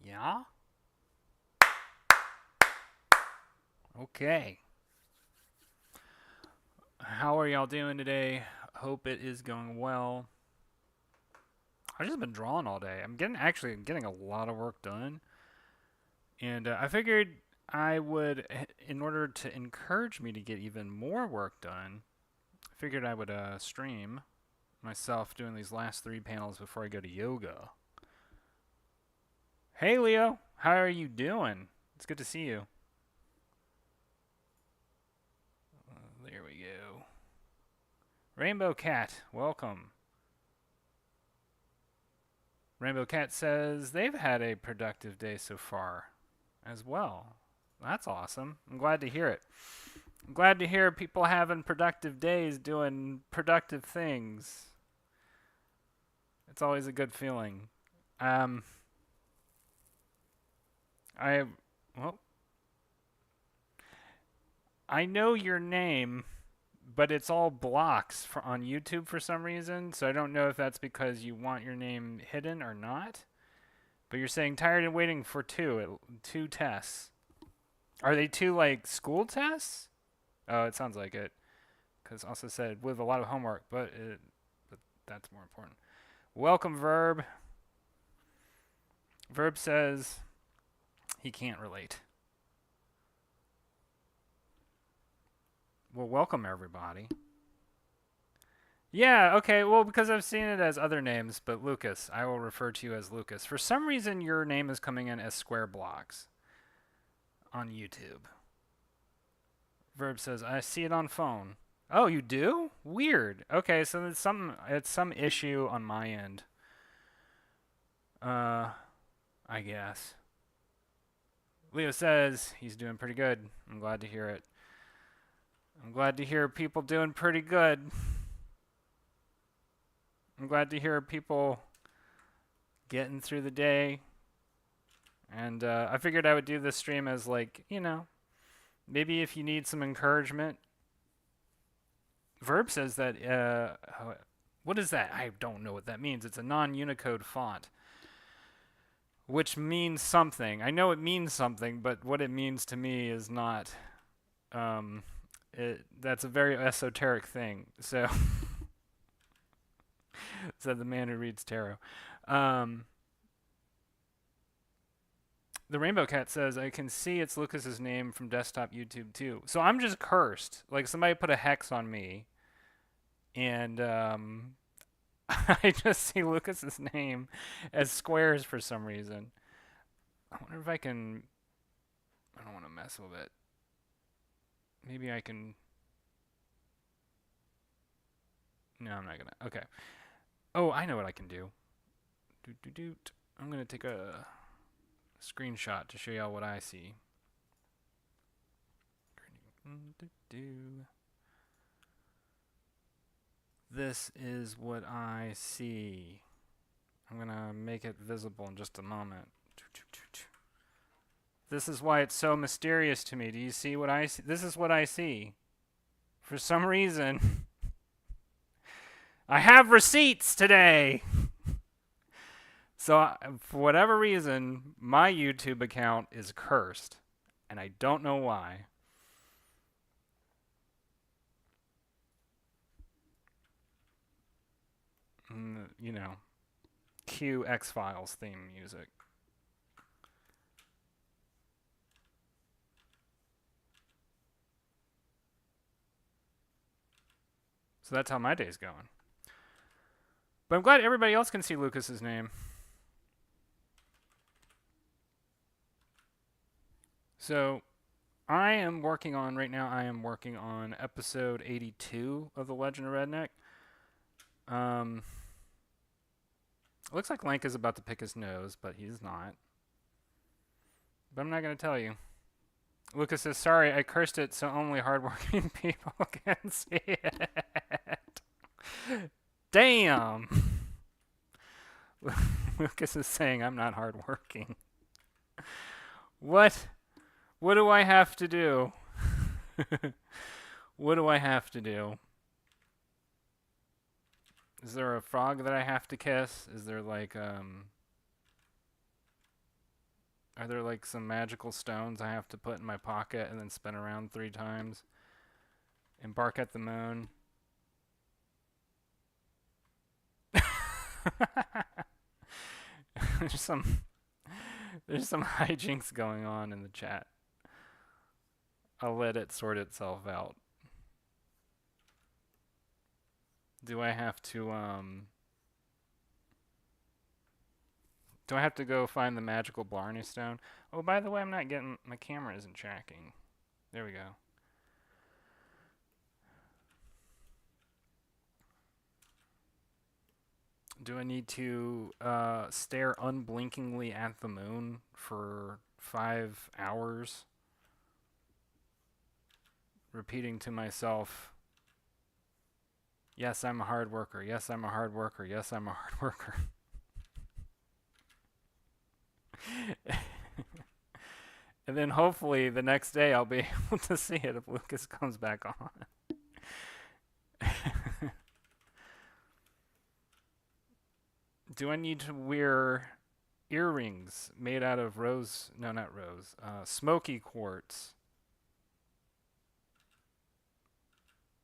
Yeah? Okay. How are y'all doing today? Hope it is going well. I've just been drawing all day. I'm getting a lot of work done, and I figured I would, in order to encourage me to get even more work done, I figured I would stream myself doing these last three panels before I go to yoga. Hey Leo, how are you doing? It's good to see you. There we go. Rainbow Cat, welcome. Rainbow Cat says they've had a productive day so far as well. That's awesome. I'm glad to hear it. I'm glad to hear people having productive days doing productive things. It's always a good feeling. Um, I, well, I know your name, but it's all blocks on YouTube for some reason, so I don't know if that's because you want your name hidden or not. But you're saying tired and waiting for two tests. Are they two like school tests? Oh, it sounds like it. Because also said with a lot of homework, but that's more important. Welcome, Verb. Verb says he can't relate. Well, welcome everybody. Yeah, okay, well, because I've seen it as other names, but Lucas, I will refer to you as Lucas. For some reason, your name is coming in as square blocks on YouTube. Verb says, I see it on phone. Oh, you do? Weird. Okay, so it's some issue on my end. I guess. Leo says he's doing pretty good. I'm glad to hear it. I'm glad to hear people doing pretty good. I'm glad to hear people getting through the day. And I figured I would do this stream as like, maybe if you need some encouragement. Verb says that, what is that? I don't know what that means. It's a non-Unicode font, which means something. I know it means something, but what it means to me is not. That's a very esoteric thing. So, said the man who reads tarot. The Rainbow Cat says, I can see it's Lucas's name from desktop YouTube too. So I'm just cursed. Like somebody put a hex on me, and I just see Lucas's name as squares for some reason. I wonder if I can. I don't want to mess with it. Maybe I can. No, I'm not gonna. Okay. Oh, I know what I can do. Doot, doot, doot. I'm gonna take a screenshot to show y'all what I see. This is what I see. I'm gonna make it visible in just a moment. This is why it's so mysterious to me. Do you see what I see? This is what I see. For some reason, I have receipts today. So, for whatever reason, my YouTube account is cursed. And I don't know why. Cue X-Files theme music. So that's how my day's going. But I'm glad everybody else can see Lucas's name. So I am working on episode 82 of The Legend of Redneck. It looks like Lank is about to pick his nose, but he's not. But I'm not going to tell you. Lucas says, sorry, I cursed it so only hardworking people can see it. Damn! Lucas is saying I'm not hardworking. What? What do I have to do? What do I have to do? Is there a frog that I have to kiss? Is there like Are there like some magical stones I have to put in my pocket and then spin around 3 times and bark at the moon? there's some there's some hijinks going on in the chat. I'll let it sort itself out. Do I have to do I have to go find the magical Blarney stone? Oh, by the way, I'm not getting my camera isn't tracking. There we go. Do I need to stare unblinkingly at the moon for 5 hours? Repeating to myself, yes, I'm a hard worker. Yes, I'm a hard worker. Yes, I'm a hard worker. And then hopefully the next day I'll be able to see it if Lucas comes back on. Do I need to wear earrings made out of smoky quartz?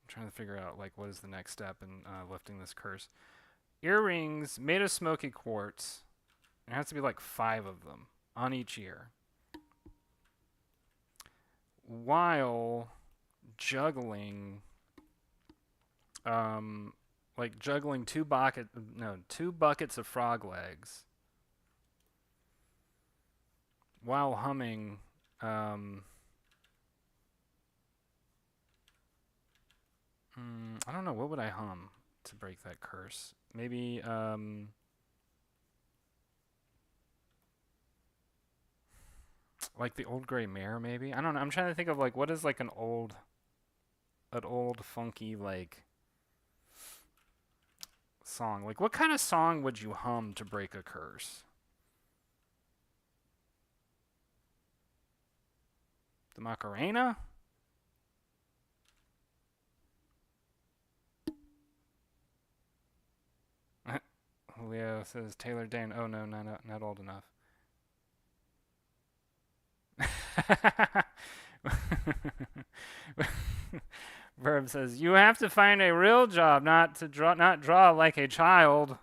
I'm trying to figure out like what is the next step in lifting this curse. Earrings made of smoky quartz. There has to be like 5 of them on each ear. While juggling, like juggling 2 buckets of frog legs. While humming, I don't know, what would I hum to break that curse? Maybe, like the Old Gray Mare, maybe? I don't know, I'm trying to think of, like, what is, like, an old funky, like, song? Like, what kind of song would you hum to break a curse? The Macarena? Leo says Taylor Dane. Oh no, not old enough. Verb says you have to find a real job, not draw like a child.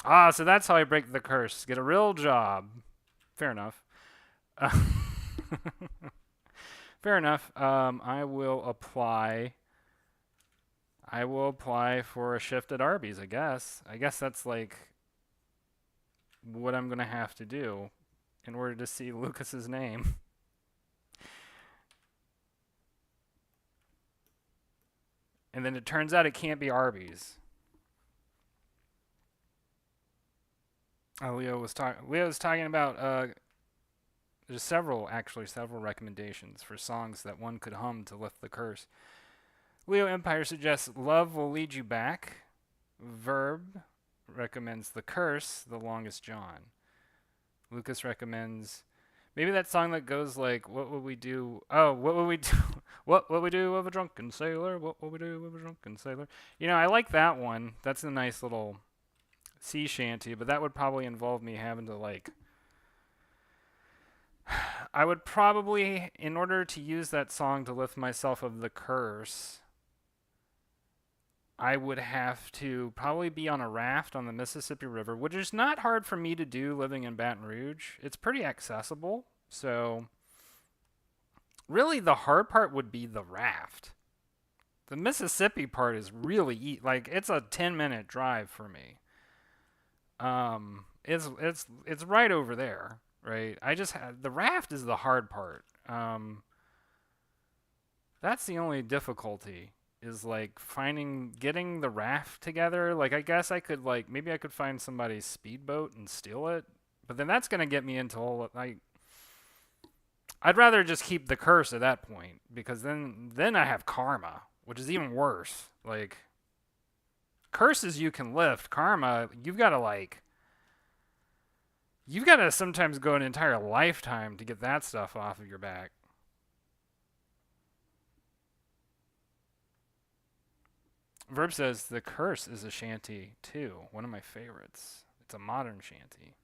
Ah, so that's how I break the curse. Get a real job. Fair enough. Fair enough. I will apply for a shift at Arby's, I guess. I guess that's like what I'm going to have to do in order to see Lucas's name. And then it turns out it can't be Arby's. Oh, Leo's talking about there's several recommendations for songs that one could hum to lift the curse. Leo Empire suggests Love Will Lead You Back. Verb recommends The Curse, The Longest John. Lucas recommends maybe that song that goes like, what would we do? Oh, what would we do? What would we do with a drunken sailor? What would we do with a drunken sailor? You know, I like that one. That's a nice little sea shanty, but that would probably involve me having to like I would probably, in order to use that song to lift myself of the curse, I would have to probably be on a raft on the Mississippi River, which is not hard for me to do living in Baton Rouge. It's pretty accessible. So, really, the hard part would be the raft. The Mississippi part is really like it's a 10-minute drive for me. It's right over there, right? I just had the raft is the hard part. That's the only difficulty is like getting the raft together. Like I guess I could like maybe I could find somebody's speedboat and steal it, but then that's gonna get me into all like. I'd rather just keep the curse at that point because then I have karma, which is even worse. Like curses you can lift, karma you've got to sometimes go an entire lifetime to get that stuff off of your back. Verb says The Curse is a shanty too, one of my favorites. It's a modern shanty.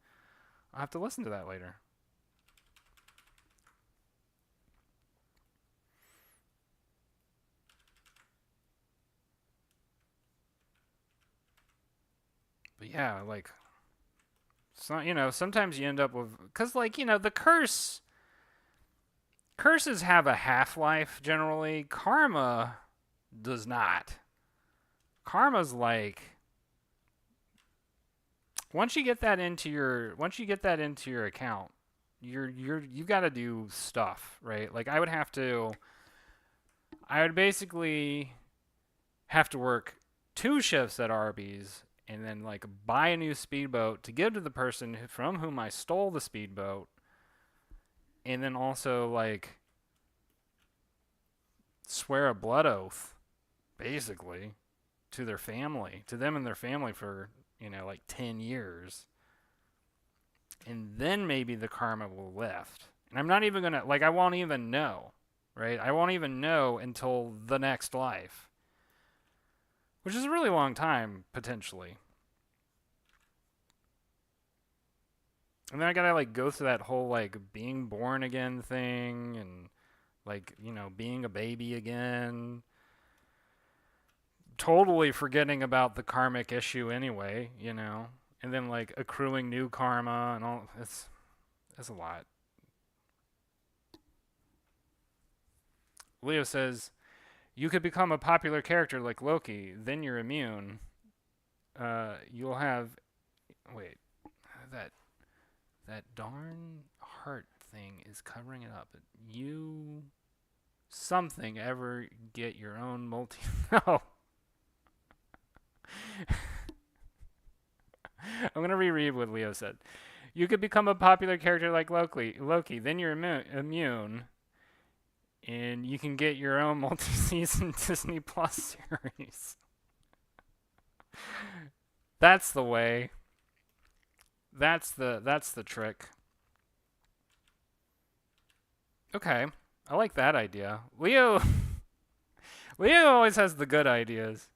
I'll have to listen to that later. yeah, like, so, sometimes you end up with, because, like, the curses have a half-life generally. Karma does not. Karma's like, once you get that into your account, you've got to do stuff, right? Like, I would basically have to work 2 shifts at Arby's and then, like, buy a new speedboat to give to the person from whom I stole the speedboat, and then also, like, swear a blood oath, basically, to their family, to them and their family for, like 10 years. And then maybe the karma will lift. And I'm not even going to, like, I won't even know, right? I won't even know until the next life, which is a really long time, potentially. And then I gotta, like, go through that whole, like, being born again thing and, like, being a baby again. Totally forgetting about the karmic issue anyway. And then, like, accruing new karma and all. It's a lot. Leo says, you could become a popular character like Loki, then you're immune. You'll have. Wait. That darn heart thing is covering it up. You something ever get your own multi. No. I'm going to reread what Leo said. You could become a popular character like Loki, then you're immune, and you can get your own multi-season Disney Plus series. That's the way. That's the trick. Okay. I like that idea. Leo always has the good ideas.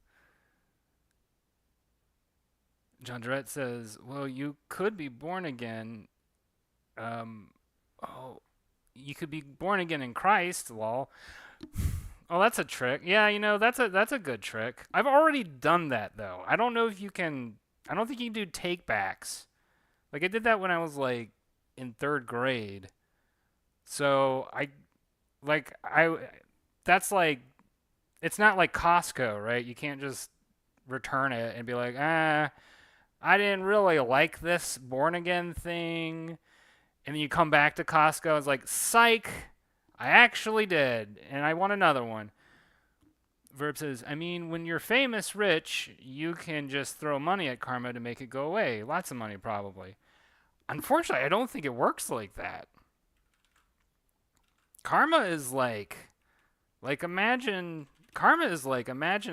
John Durrett says, well, you could be born again. Oh, you could be born again in Christ, lol. Oh, that's a trick. Yeah, that's a good trick. I've already done that, though. I don't know if you can. I don't think you can do take backs. Like, I did that when I was, like, in 3rd grade. So, that's like, it's not like Costco, right? You can't just return it and be like, I didn't really like this born again thing. And then you come back to Costco and it's like, psych, I actually did. And I want another one. Verb says, I mean, when you're famous rich, you can just throw money at karma to make it go away. Lots of money, probably. Unfortunately, I don't think it works like that. Karma is imagine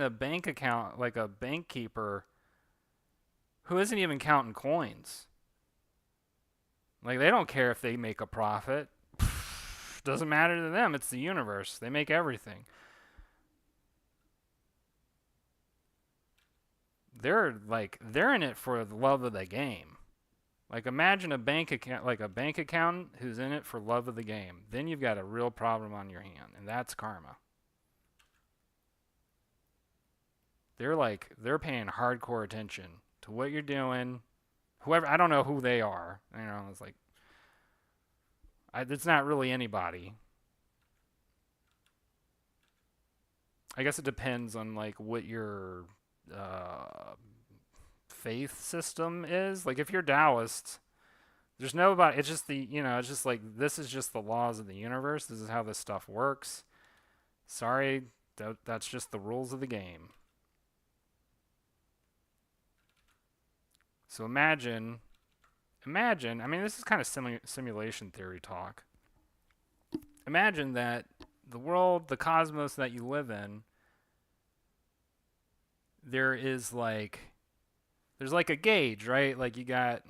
a bank account, like a bank keeper who isn't even counting coins. Like, they don't care if they make a profit. Doesn't matter to them. It's the universe. They make everything. They're in it for the love of the game. Like, imagine a bank accountant who's in it for love of the game. Then you've got a real problem on your hand, and that's karma. They're paying hardcore attention to what you're doing. Whoever, I don't know who they are. It's like, it's not really anybody. I guess it depends on, like, what your faith system is. Like, if you're Taoist, there's nobody. It's just it's just like, this is just the laws of the universe. This is how this stuff works. Sorry, that's just the rules of the game. So imagine, I mean, this is kind of simulation theory talk. Imagine that the world, the cosmos that you live in, there's like a gauge, right? Like, I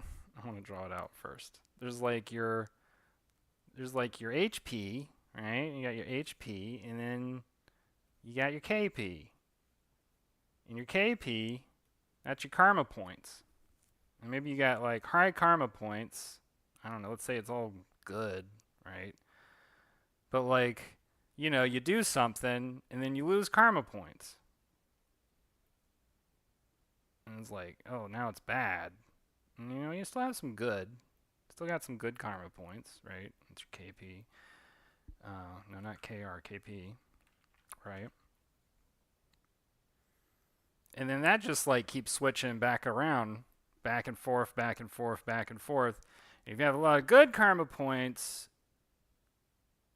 want to draw it out first. There's like your HP, right? You got your HP, and then you got your KP. And your KP, that's your karma points. And maybe you got, like, high karma points. I don't know, let's say it's all good, right? But, like, you do something, and then you lose karma points. And and it's like, oh, now it's bad. And, you know, you still have some good. Still got some good karma points, right? It's your KP. No, not KR, KP, right? And then that just like keeps switching back around, back and forth, back and forth, back and forth. If you have a lot of good karma points,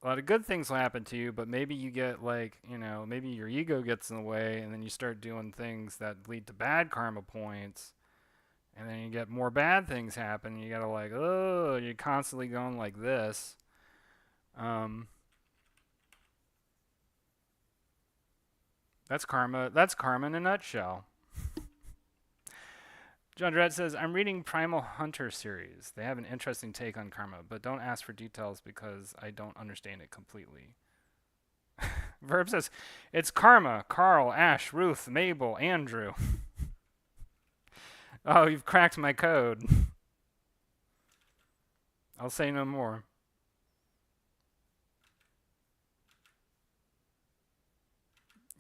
a lot of good things will happen to you, but maybe you get like, you know, maybe your ego gets in the way and then you start doing things that lead to bad karma points. And then you get more bad things happen. You gotta like, oh, you're constantly going like this. That's karma. That's karma in a nutshell. John Dredd says, I'm reading Primal Hunter series. They have an interesting take on karma, but don't ask for details because I don't understand it completely. Verb says, it's karma. Carl, Ash, Ruth, Mabel, Andrew. Oh, you've cracked my code. I'll say no more.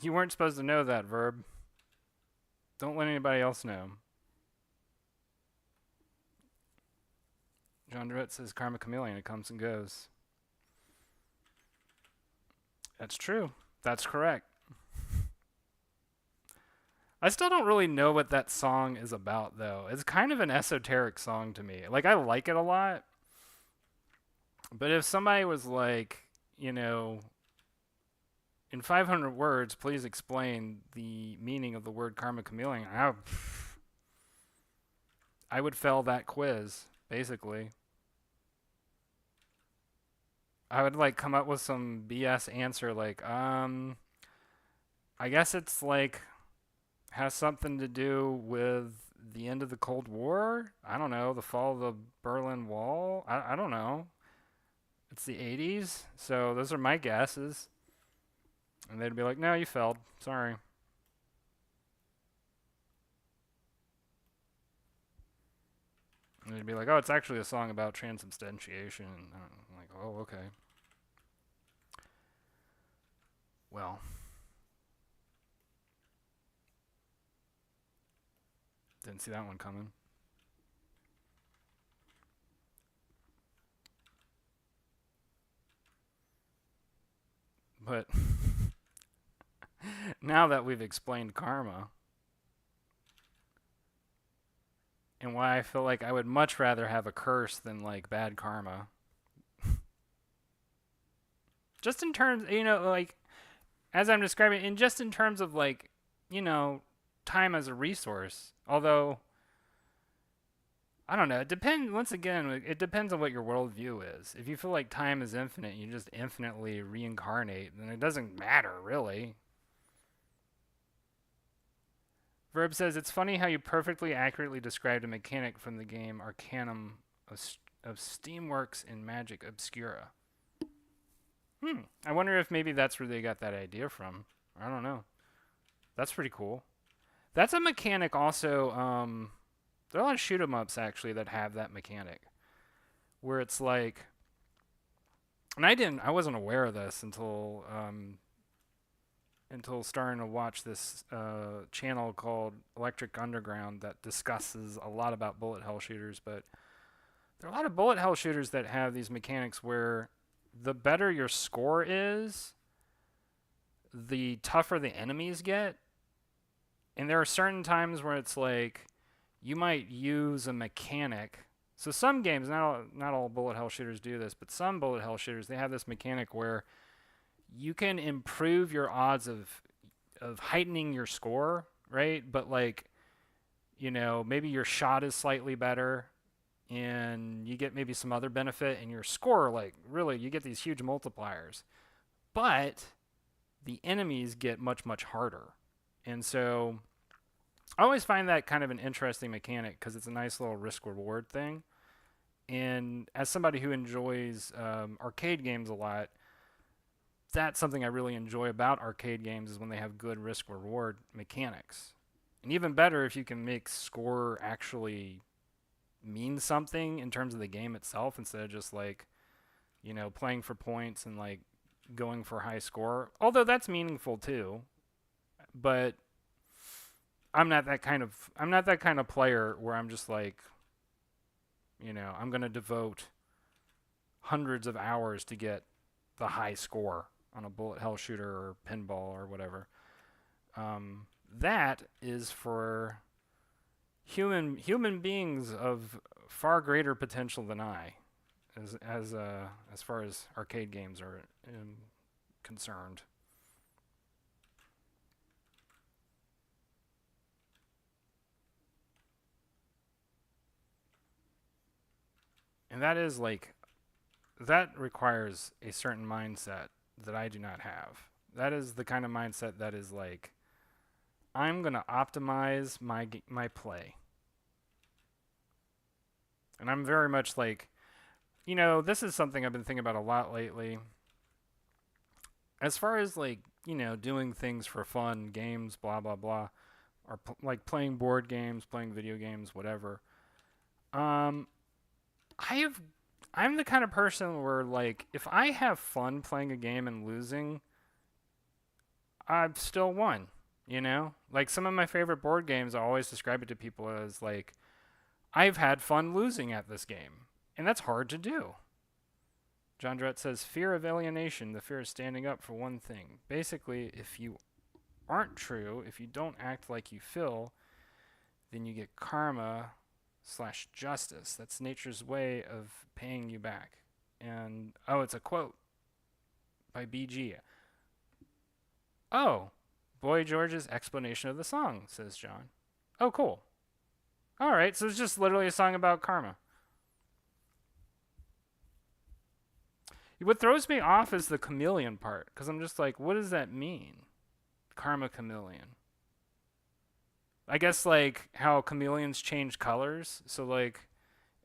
You weren't supposed to know that, Verb. Don't let anybody else know. John Durrett says karma chameleon. It comes and goes. That's true. That's correct. I still don't really know what that song is about, though. It's kind of an esoteric song to me. Like, I like it a lot. But if somebody was like, you know, in 500 words, please explain the meaning of the word karma chameleon, I would fail that quiz, basically. I would like come up with some BS answer like, I guess it's like has something to do with the end of the Cold War. I don't know, the fall of the Berlin Wall. I don't know. It's the 80s, so those are my guesses. And they'd be like, no, you failed. Sorry. And they'd be like, oh, it's actually a song about transubstantiation. And I'm like, oh, okay. Well, didn't see that one coming. But now that we've explained karma and why I feel like I would much rather have a curse than like bad karma. Just in terms, you know, like as I'm describing, and just in terms of like, you know, time as a resource. Although, I don't know. It depends. Once again, it depends on what your worldview is. If you feel like time is infinite, you just infinitely reincarnate, then it doesn't matter really. Verb says it's funny how you perfectly accurately described a mechanic from the game Arcanum of Steamworks in Magic Obscura. I wonder if maybe that's where they got that idea from. I don't know. That's pretty cool. That's a mechanic also. There are a lot of shoot 'em ups actually that have that mechanic, where it's like, and I wasn't aware of this until starting to watch this channel called Electric Underground that discusses a lot about bullet hell shooters. But there are a lot of bullet hell shooters that have these mechanics where the better your score is, the tougher the enemies get. And there are certain times where it's like you might use a mechanic. So some games, not all bullet hell shooters do this, but some bullet hell shooters, they have this mechanic where you can improve your odds of heightening your score, right? But like, you know, maybe your shot is slightly better and you get maybe some other benefit and your score, like really, you get these huge multipliers. But the enemies get much, much harder. And so I always find that kind of an interesting mechanic because it's a nice little risk-reward thing. And as somebody who enjoys arcade games a lot, that's something I really enjoy about arcade games is when they have good risk-reward mechanics. And even better if you can make score actually mean something in terms of the game itself instead of just like, you know, playing for points and like going for high score. Although that's meaningful too. But I'm not that kind of player where I'm just like, I'm going to devote hundreds of hours to get the high score on a bullet hell shooter or pinball or whatever. That is for human beings of far greater potential than I, as far as arcade games are concerned. And that requires a certain mindset that I do not have. That is the kind of mindset that is like, I'm gonna optimize my play, and I'm very much like, this is something I've been thinking about a lot lately. As far as like, doing things for fun, games, blah blah blah, or like playing board games, playing video games, whatever. Um, I've I'm the kind of person where like if I have fun playing a game and losing, I've still won. Like some of my favorite board games, I always describe it to people as like I've had fun losing at this game, and that's hard to do. John Drett says fear of alienation, the fear of standing up for one thing. Basically, if you aren't true, if you don't act like you feel, then you get karma/justice. That's nature's way of paying you back. And it's a quote by BG. Oh, Boy George's explanation of the song, says John. Oh, cool. All right, so it's just literally a song about karma. What throws me off is the chameleon part, because I'm just like, what does that mean? Karma chameleon. I guess like how chameleons change colors. So like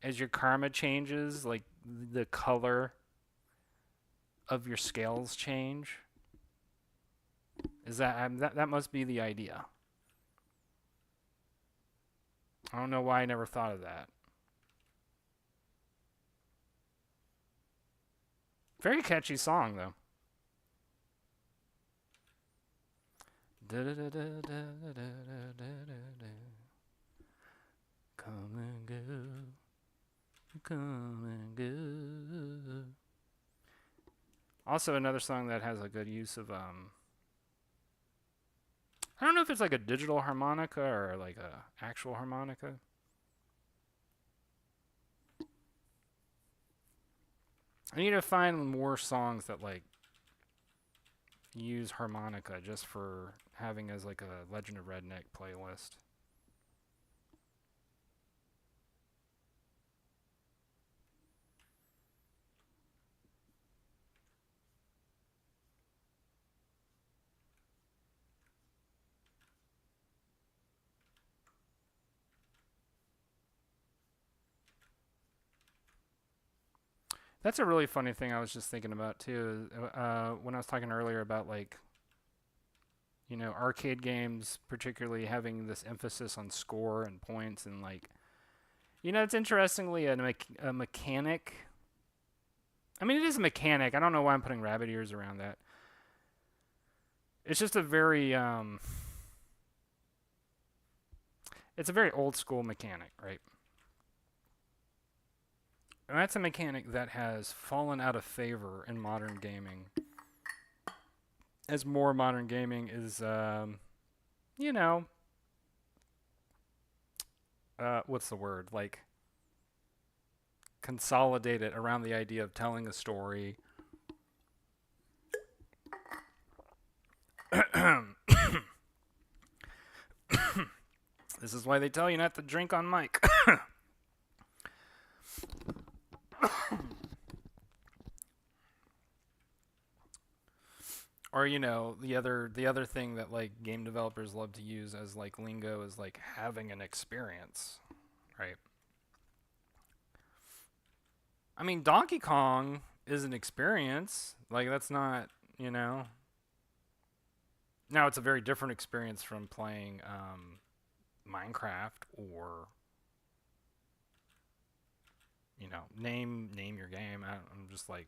as your karma changes, like the color of your scales change. Is that must be the idea? I don't know why I never thought of that. Very catchy song though. Come and go, come and go. Also, another song that has a good use of I don't know if it's like a digital harmonica or like a actual harmonica. I need to find more songs that like use harmonica just for having as like a Legend of Redneck playlist. That's a really funny thing I was just thinking about too. When I was talking earlier about like, arcade games particularly having this emphasis on score and points and like, it's interestingly a mechanic. I mean, it is a mechanic. I don't know why I'm putting rabbit ears around that. It's just it's a very old school mechanic, right? And that's a mechanic that has fallen out of favor in modern gaming. As more modern gaming is, you know, what's the word? Like, consolidated around the idea of telling a story. This is why they tell you not to drink on mic. Or the other thing that like game developers love to use as like lingo is like having an experience, right? I mean, Donkey Kong is an experience. Like that's not, you know. Now it's a very different experience from playing Minecraft or name your game. I'm just like,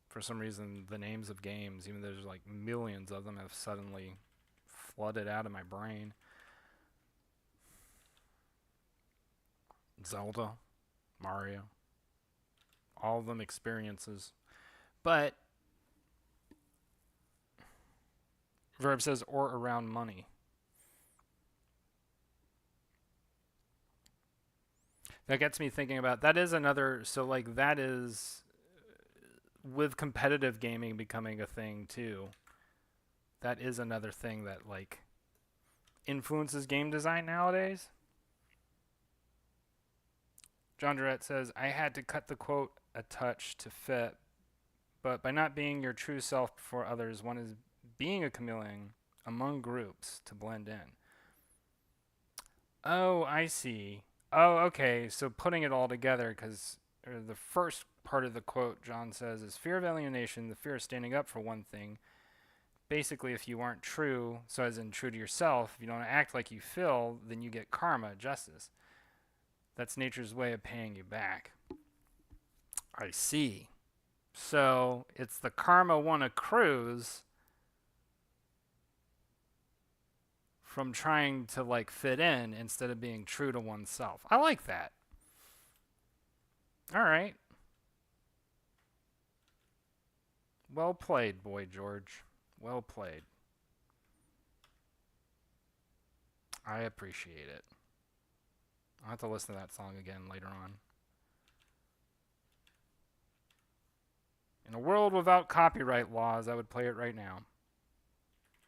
for some reason the names of games, even though there's like millions of them, have suddenly flooded out of my brain. Zelda, Mario, all of them experiences. But Verb says, or around money. That gets me thinking about, that is another, so like that is, with competitive gaming becoming a thing too, that is another thing that like influences game design nowadays. John Durrett says, I had to cut the quote a touch to fit, but by not being your true self before others, one is being a chameleon among groups to blend in. Oh, I see. Oh, okay. So putting it all together, because the first part of the quote John says is fear of alienation, the fear of standing up for one thing. Basically, if you aren't true, so as in true to yourself, if you don't act like you feel, then you get karma, justice. That's nature's way of paying you back. I see. So it's the karma one accrues from trying to like fit in instead of being true to oneself. I like that. All right. Well played, Boy George. Well played. I appreciate it. I'll have to listen to that song again later on. In a world without copyright laws, I would play it right now.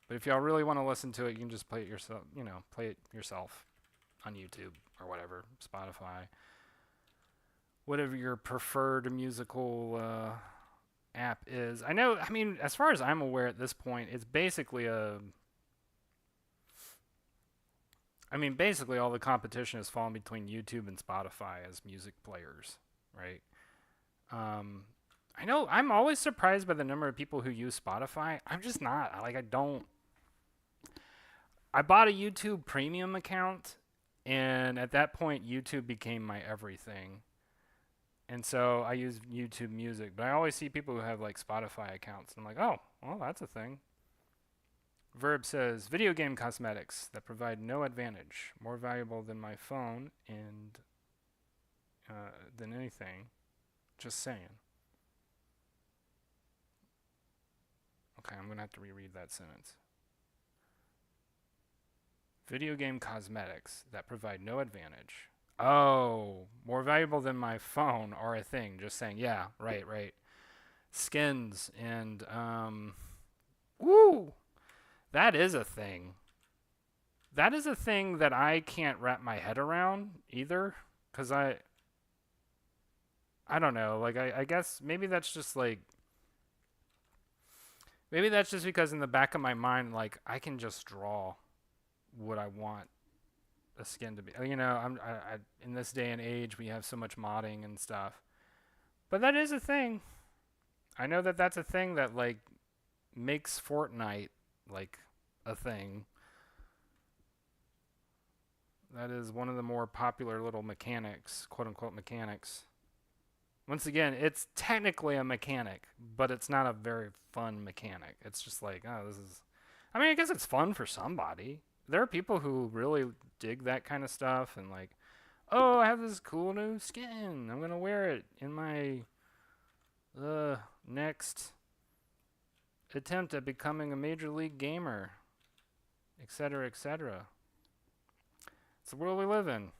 But if y'all really want to listen to it, you can just play it yourself, play it yourself on YouTube or whatever, Spotify. Whatever your preferred musical app is. I mean, as far as I'm aware at this point, it's basically basically all the competition has fallen between YouTube and Spotify as music players, right? I know I'm always surprised by the number of people who use Spotify. I'm just not. I bought a YouTube premium account, and at that point, YouTube became my everything. And so I use YouTube Music, but I always see people who have like Spotify accounts. And I'm like, oh, well, that's a thing. Verb says, video game cosmetics that provide no advantage, more valuable than my phone and than anything. Just saying. Okay, I'm going to have to reread that sentence. Video game cosmetics that provide no advantage. Oh, more valuable than my phone are a thing. Just saying. Yeah, right. Skins and, woo! That is a thing. That is a thing that I can't wrap my head around either. Because I don't know. Like, I guess maybe that's just like, maybe that's just because in the back of my mind, like, I can just draw what I want a skin to be. I in this day and age, we have so much modding and stuff. But that is a thing. I know that that's a thing that, like, makes Fortnite, like, a thing. That is one of the more popular little mechanics, quote-unquote mechanics. Once again, it's technically a mechanic, but it's not a very fun mechanic. It's just like, oh, this is... I mean, I guess it's fun for somebody. There are people who really dig that kind of stuff and like, oh, I have this cool new skin. I'm going to wear it in my next attempt at becoming a major league gamer, etc., etc. It's the world we live in.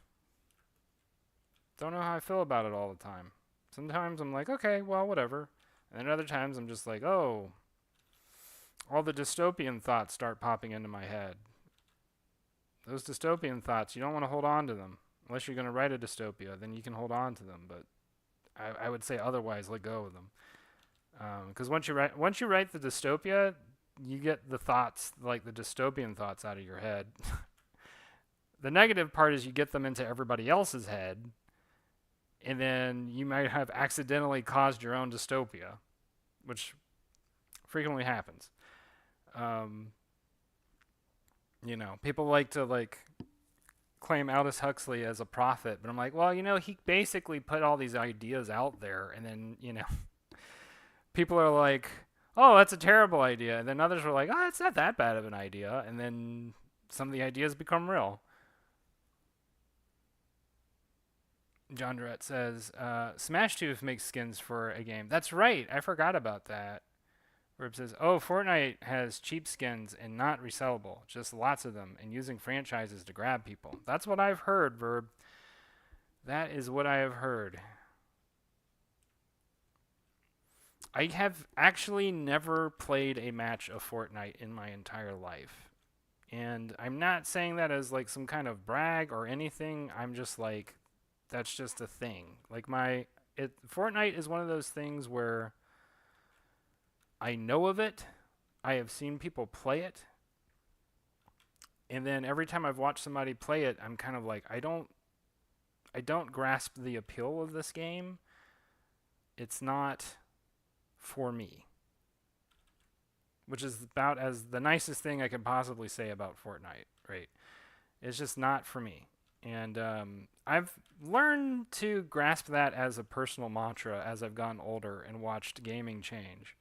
Don't know how I feel about it all the time. Sometimes I'm like, okay, well, whatever. And then other times I'm just like, oh, all the dystopian thoughts start popping into my head. Those dystopian thoughts, you don't want to hold on to them. Unless you're going to write a dystopia, then you can hold on to them. But I would say otherwise, let go of them. Because once you write the dystopia, you get the thoughts, like the dystopian thoughts, out of your head. The negative part is you get them into everybody else's head, and then you might have accidentally caused your own dystopia, which frequently happens. People like to claim Aldous Huxley as a prophet, but I'm like, well, he basically put all these ideas out there, and then, people are like, oh, that's a terrible idea, and then others are like, oh, it's not that bad of an idea, and then some of the ideas become real. John Durrett says, Smash Tooth makes skins for a game. That's right. I forgot about that. Verb says, oh, Fortnite has cheap skins and not resellable. Just lots of them and using franchises to grab people. That's what I've heard, Verb. That is what I have heard. I have actually never played a match of Fortnite in my entire life. And I'm not saying that as like some kind of brag or anything. I'm just like, that's just a thing. Like Fortnite is one of those things where I know of it. I have seen people play it. And then every time I've watched somebody play it, I'm kind of like, I don't grasp the appeal of this game. It's not for me. Which is about as the nicest thing I could possibly say about Fortnite, right? It's just not for me. And I've learned to grasp that as a personal mantra as I've gotten older and watched gaming change.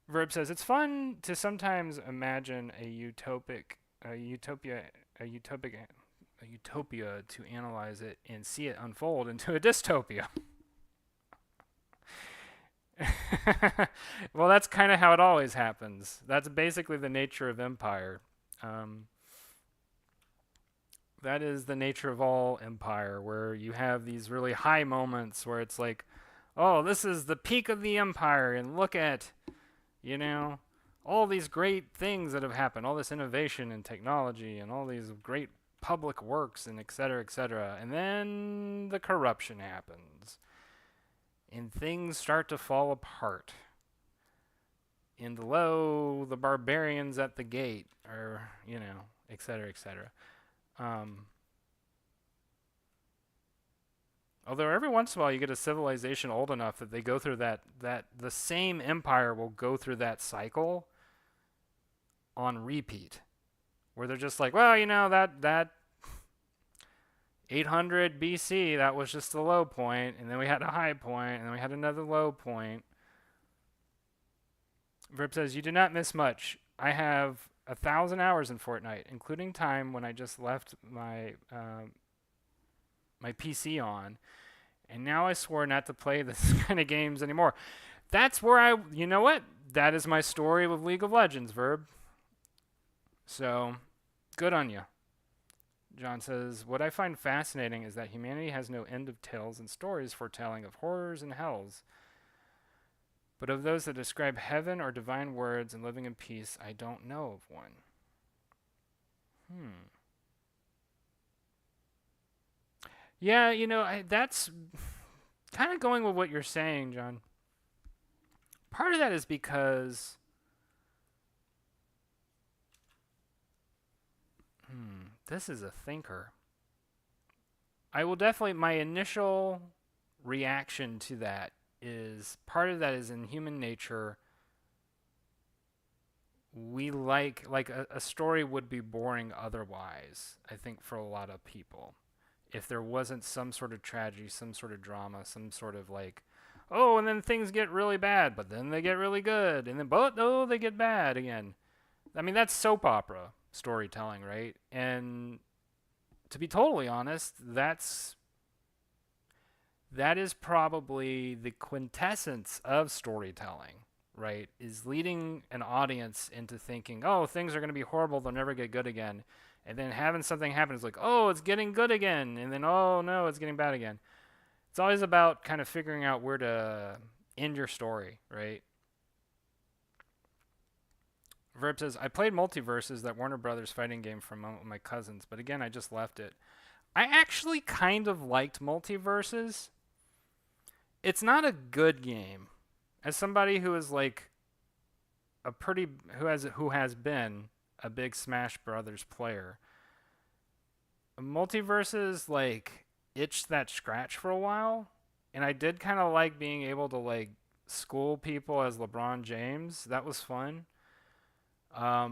Verb says it's fun to sometimes imagine a utopia to analyze it and see it unfold into a dystopia. Well, that's kind of how it always happens. That's basically the nature of empire. That is the nature of all empire, where you have these really high moments where it's like, oh, this is the peak of the empire, and look at, you know, all these great things that have happened, all this innovation and technology, and all these great public works, and et cetera, et cetera. And then the corruption happens, and things start to fall apart. And lo, the barbarians at the gate, or, et cetera, et cetera. Although every once in a while you get a civilization old enough that they go through that the same empire will go through that cycle on repeat, where they're just like, well, that 800 BC, that was just the low point, and then we had a high point, and then we had another low point. Verb says, you do not miss much. I have 1,000 hours in Fortnite, including time when I just left my PC on, and now I swore not to play this kind of games anymore. That's where you know what? That is my story with League of Legends, Verb. So, good on you. John says, what I find fascinating is that humanity has no end of tales and stories foretelling of horrors and hells. But of those that describe heaven or divine words and living in peace, I don't know of one. Yeah, that's kind of going with what you're saying, John. Part of that is because this is a thinker. My initial reaction to that is, part of that is in human nature. We like a story would be boring otherwise, I think, for a lot of people. If there wasn't some sort of tragedy, some sort of drama, some sort of like, oh, and then things get really bad, but then they get really good, and then, they get bad again. I mean, that's soap opera storytelling, right? And to be totally honest, that is probably the quintessence of storytelling, right? Is leading an audience into thinking, oh, things are going to be horrible, they'll never get good again. And then having something happen is like, oh, it's getting good again. And then, oh, no, it's getting bad again. It's always about kind of figuring out where to end your story, right? Verb says, I played Multiverses, that Warner Brothers fighting game, for a moment with my cousins, but again, I just left it. I actually kind of liked Multiverses. It's not a good game. As somebody who is like who has been a big Smash Brothers player, Multiverses like itched that scratch for a while, and I did kind of like being able to like school people as LeBron James. That was fun. I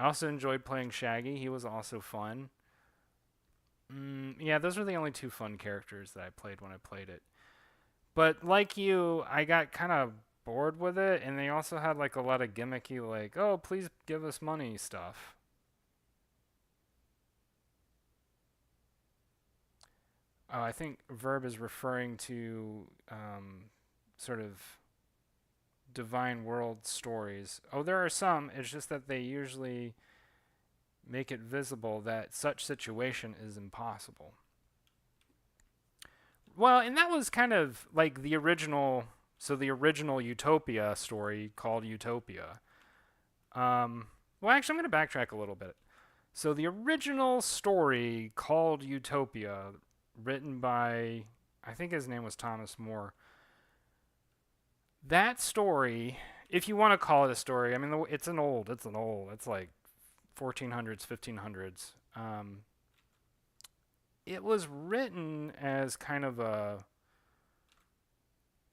also enjoyed playing Shaggy. He was also fun. Yeah, those were the only two fun characters that I played when I played it. But like you, I got kind of bored with it, and they also had like a lot of gimmicky, like, oh, please give us money stuff. Oh, I think verb is referring to sort of divine world stories. Oh, there are some. It's just that they usually make it visible that such situation is impossible. Well, and that was kind of like the original. So the original Utopia story called Utopia. Um, well, actually, I'm going to backtrack a little bit. So the original story called Utopia, written by, I think his name was Thomas More. That story, if you want to call it a story, I mean, it's like 1400s, 1500s. It was written as kind of a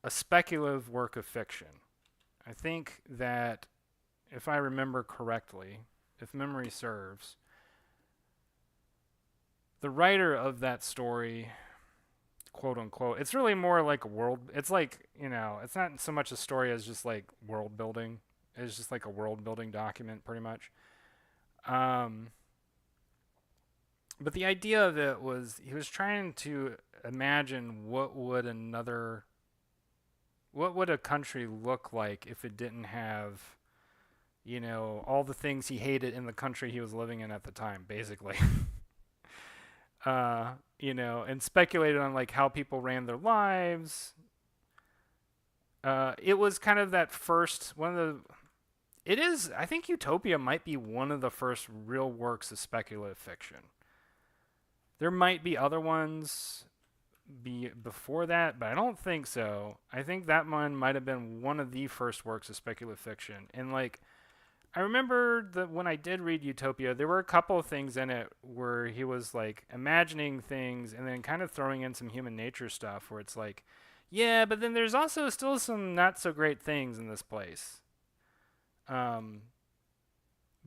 speculative work of fiction. I think that, if I remember correctly, if memory serves, the writer of that story, quote unquote, it's really more like a world. It's like, it's not so much a story as just like world building. It's just like a world building document, pretty much. Um, but the idea of it was he was trying to imagine what would a country look like if it didn't have, all the things he hated in the country he was living in at the time, basically. And speculated on like how people ran their lives. It was kind of that first one of the. It is. I think Utopia might be one of the first real works of speculative fiction. There might be other ones before that, but I don't think so. I think that one might have been one of the first works of speculative fiction. And like I remember that when I did read Utopia, there were a couple of things in it where he was like imagining things and then kind of throwing in some human nature stuff where it's like, yeah, but then there's also still some not so great things in this place. Um,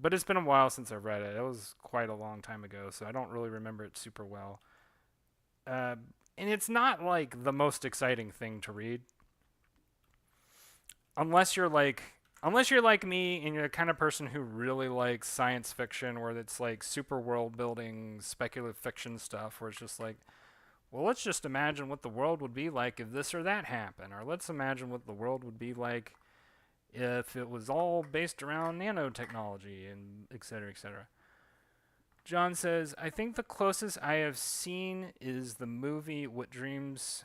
but it's been a while since I've read it. It was quite a long time ago, so I don't really remember it super well. Uh, and it's not like the most exciting thing to read unless you're like me and you're the kind of person who really likes science fiction where it's like super world building speculative fiction stuff where it's just like, well, let's just imagine what the world would be like if this or that happened, or let's imagine what the world would be like if it was all based around nanotechnology and et cetera, et cetera. John says, I think the closest I have seen is the movie What Dreams.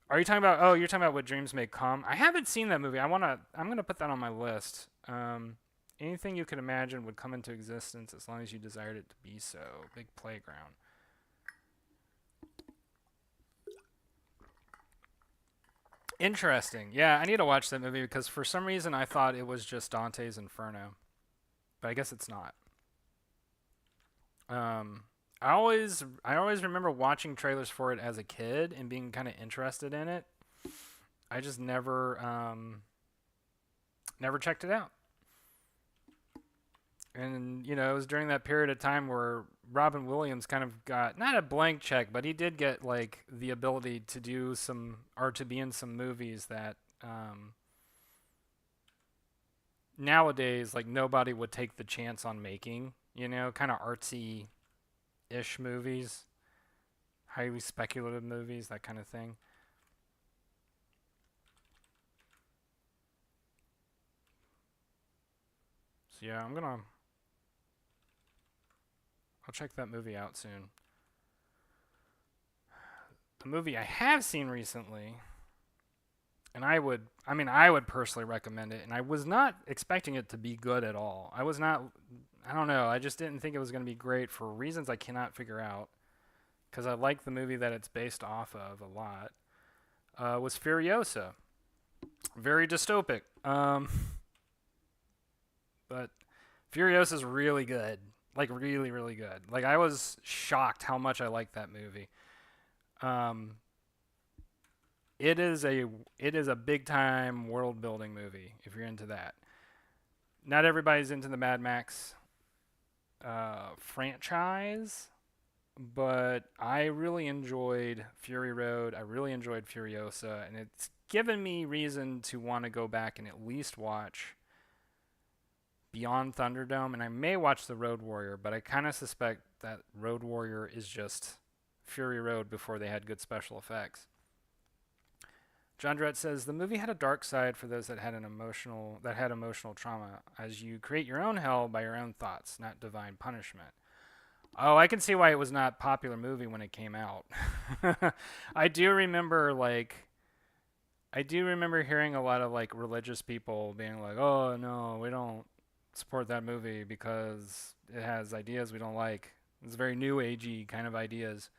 Are you talking about? Oh, you're talking about What Dreams May Come. I haven't seen that movie. I'm gonna put that on my list. Anything you could imagine would come into existence as long as you desired it to be so. Big playground. Interesting. Yeah, I need to watch that movie because for some reason I thought it was just Dante's Inferno, but I guess it's not. Um, I always remember watching trailers for it as a kid and being kind of interested in it. I just never checked it out. And it was during that period of time where Robin Williams kind of got not a blank check, but he did get like the ability to do some or to be in some movies that nowadays like nobody would take the chance on making. Kind of artsy ish movies, highly speculative movies, that kind of thing. So yeah, I'll check that movie out soon. The movie I have seen recently, and I would personally recommend it, and I was not expecting it to be good at all. I don't know, I just didn't think it was going to be great for reasons I cannot figure out, because I like the movie that it's based off of a lot, was Furiosa. Very dystopic. But Furiosa is really good. Like, really, really good. Like, I was shocked how much I liked that movie. Um, it is a big time world building movie if you're into that. Not everybody's into the Mad Max franchise, but I really enjoyed Fury Road. I really enjoyed Furiosa, and it's given me reason to want to go back and at least watch Beyond Thunderdome, and I may watch The Road Warrior, but I kind of suspect that Road Warrior is just Fury Road before they had good special effects. John Drett says the movie had a dark side for those that had emotional trauma, as you create your own hell by your own thoughts, not divine punishment. Oh, I can see why it was not a popular movie when it came out. I do remember hearing a lot of like religious people being like, "Oh no, we don't support that movie because it has ideas we don't like. It's very new agey kind of ideas."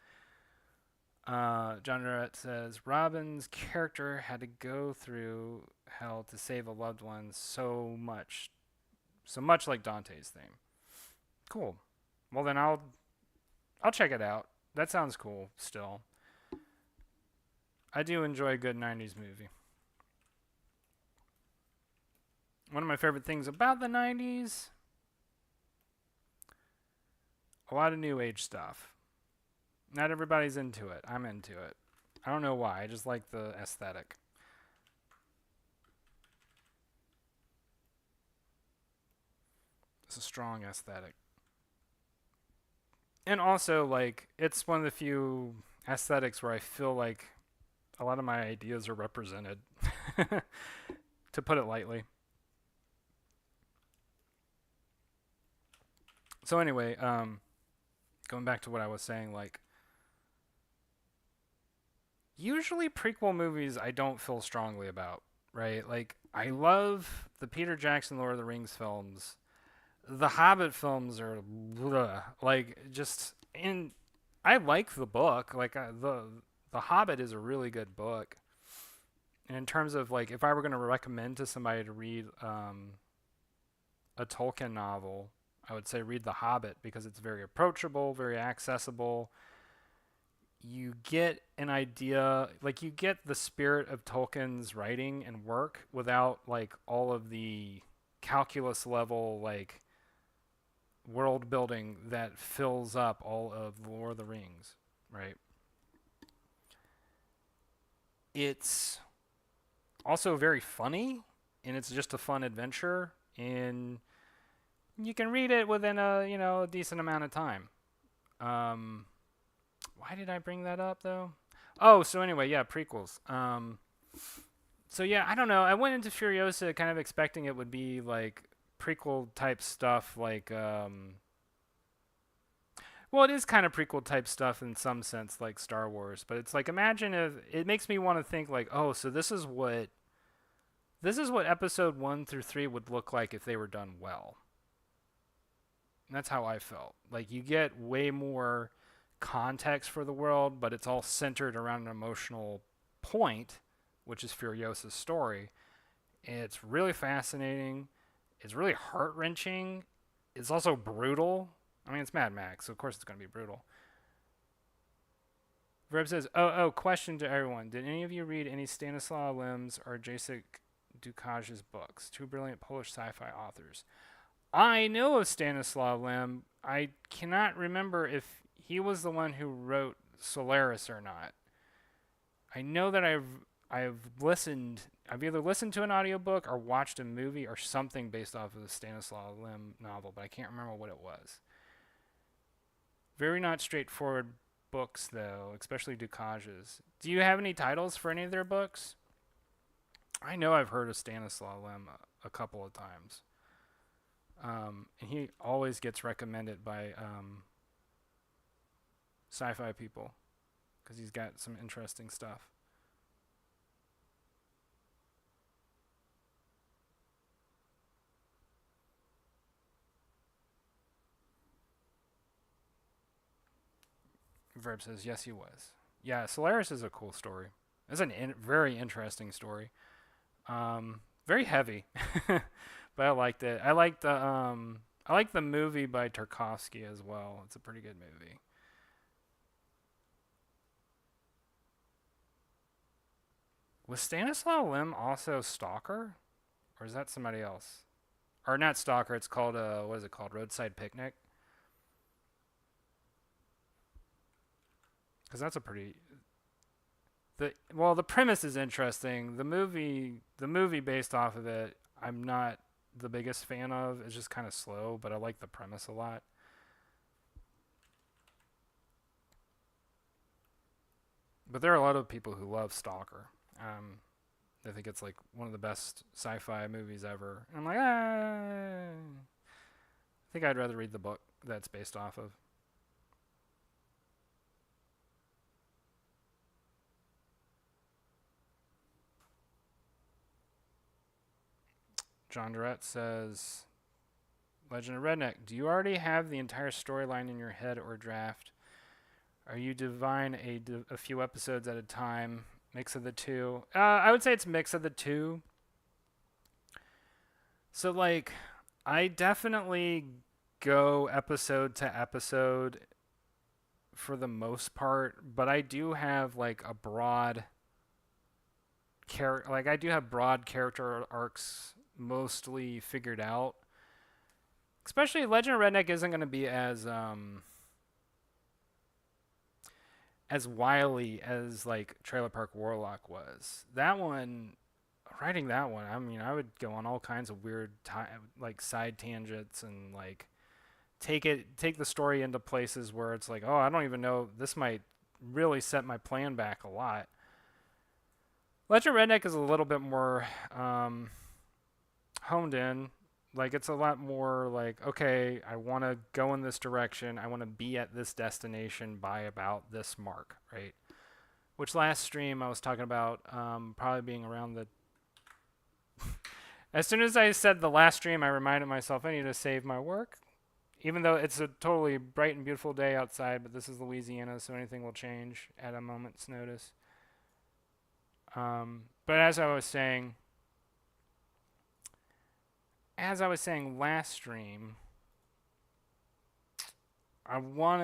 John Durrett says Robin's character had to go through hell to save a loved one, so much like Dante's theme. Cool. Well then I'll check it out. That sounds cool. Still, I do enjoy a good '90s movie. One of my favorite things about the '90s, a lot of new age stuff. Not everybody's into it. I'm into it. I don't know why. I just like the aesthetic. It's a strong aesthetic. And also, like, it's one of the few aesthetics where I feel like a lot of my ideas are represented, to put it lightly. So anyway, going back to what I was saying, like, usually prequel movies I don't feel strongly about, right? Like, I love the Peter Jackson Lord of the Rings films. The Hobbit films are bleh. Like, just in I like the book. Like, the Hobbit is a really good book. And in terms of like, if I were going to recommend to somebody to read a Tolkien novel, I would say read The Hobbit because it's very approachable, very accessible. You get an idea, like you get the spirit of Tolkien's writing and work without like all of the calculus level like world building that fills up all of Lord of the Rings, right? It's also very funny and it's just a fun adventure and you can read it within a decent amount of time. Um, why did I bring that up though? Oh, so anyway, yeah, prequels. So yeah, I don't know. I went into Furiosa kind of expecting it would be like prequel type stuff, like well, it is kind of prequel type stuff in some sense, like Star Wars. But it's like imagine if it makes me want to think like, oh, so this is what Episode 1 through 3 would look like if they were done well. And that's how I felt. Like you get way more context for the world, but it's all centered around an emotional point, which is Furiosa's story. And it's really fascinating. It's really heart wrenching. It's also brutal. I mean, it's Mad Max, so of course it's going to be brutal. Verb says, oh, question to everyone. Did any of you read any Stanislaw Lem's or Jacek Dukage's books? Two brilliant Polish sci-fi authors. I know of Stanislaw Lem. I cannot remember if he was the one who wrote Solaris or not. I know that I've either listened to an audiobook or watched a movie or something based off of the Stanislaw Lem novel, but I can't remember what it was. Very not straightforward books, though, especially Dukage's. Do you have any titles for any of their books? I know I've heard of Stanislaw Lem a couple of times. And he always gets recommended by sci-fi people because he's got some interesting stuff. Verb says, yes, he was. Yeah, Solaris is a cool story. It's a very interesting story. Very heavy, but I liked it. I like the movie by Tarkovsky as well. It's a pretty good movie. Was Stanislaw Lem also Stalker, or is that somebody else? Or not Stalker? It's called what is it called? Roadside Picnic. Because that's a pretty the premise is interesting. The movie based off of it, I'm not the biggest fan of. It's just kind of slow, but I like the premise a lot. But there are a lot of people who love Stalker. They think it's like one of the best sci-fi movies ever. And I'm like, I think I'd rather read the book that's based off of. John Durrett says, Legend of Redneck, do you already have the entire storyline in your head or draft? Are you divine a few episodes at a time? Mix of the two? I would say it's mix of the two. So, like, I definitely go episode to episode for the most part, but I do have, like, a broad like, I do have broad character arcs mostly figured out. Especially Legend of Redneck isn't going to be as wily as like Trailer Park Warlock was. That one, writing that one, I mean, I would go on all kinds of weird like side tangents and like take the story into places where it's like, oh, I don't even know, this might really set my plan back a lot. Legend of Redneck is a little bit more honed in. Like, it's a lot more like, okay, I want to go in this direction. I want to be at this destination by about this mark, right? Which last stream I was talking about probably being around the... As soon as I said the last stream, I reminded myself I need to save my work. Even though it's a totally bright and beautiful day outside, but this is Louisiana, so anything will change at a moment's notice. But as I was saying last stream, I want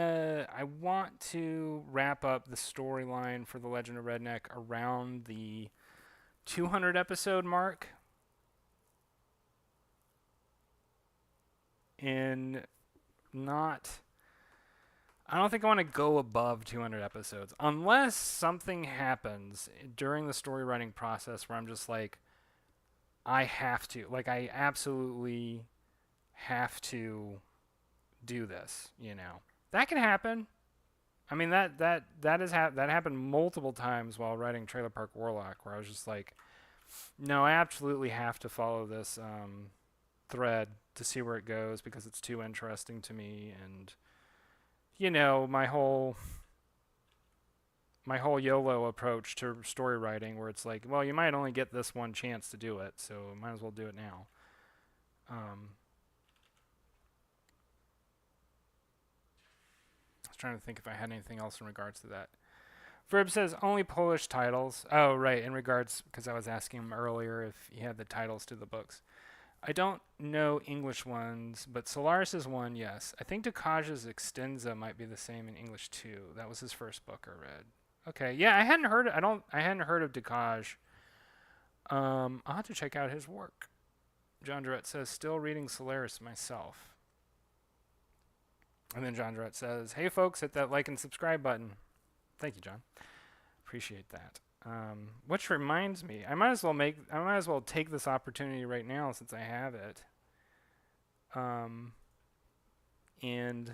to wrap up the storyline for the Legend of Redneck around the 200 episode mark. I don't think I want to go above 200 episodes unless something happens during the story writing process where I'm just like, I absolutely have to do this, you know. That can happen. I mean, that happened multiple times while writing Trailer Park Warlock, where I was just like, no, I absolutely have to follow this thread to see where it goes because it's too interesting to me. And you know, my whole YOLO approach to story writing, where it's like, well, you might only get this one chance to do it, so might as well do it now. I was trying to think if I had anything else in regards to that. Verb says only Polish titles. Oh, right, in regards, because I was asking him earlier if he had the titles to the books. I don't know English ones, but Solaris' one, yes. I think Dukaj's Extensa might be the same in English too. That was his first book I read. Okay, yeah, I hadn't heard of Dukaj. I'll have to check out his work. John Durrett says, still reading Solaris myself. And then John Durrett says, hey folks, hit that like and subscribe button. Thank you, John. Appreciate that. Which reminds me, I might as well take this opportunity right now since I have it. And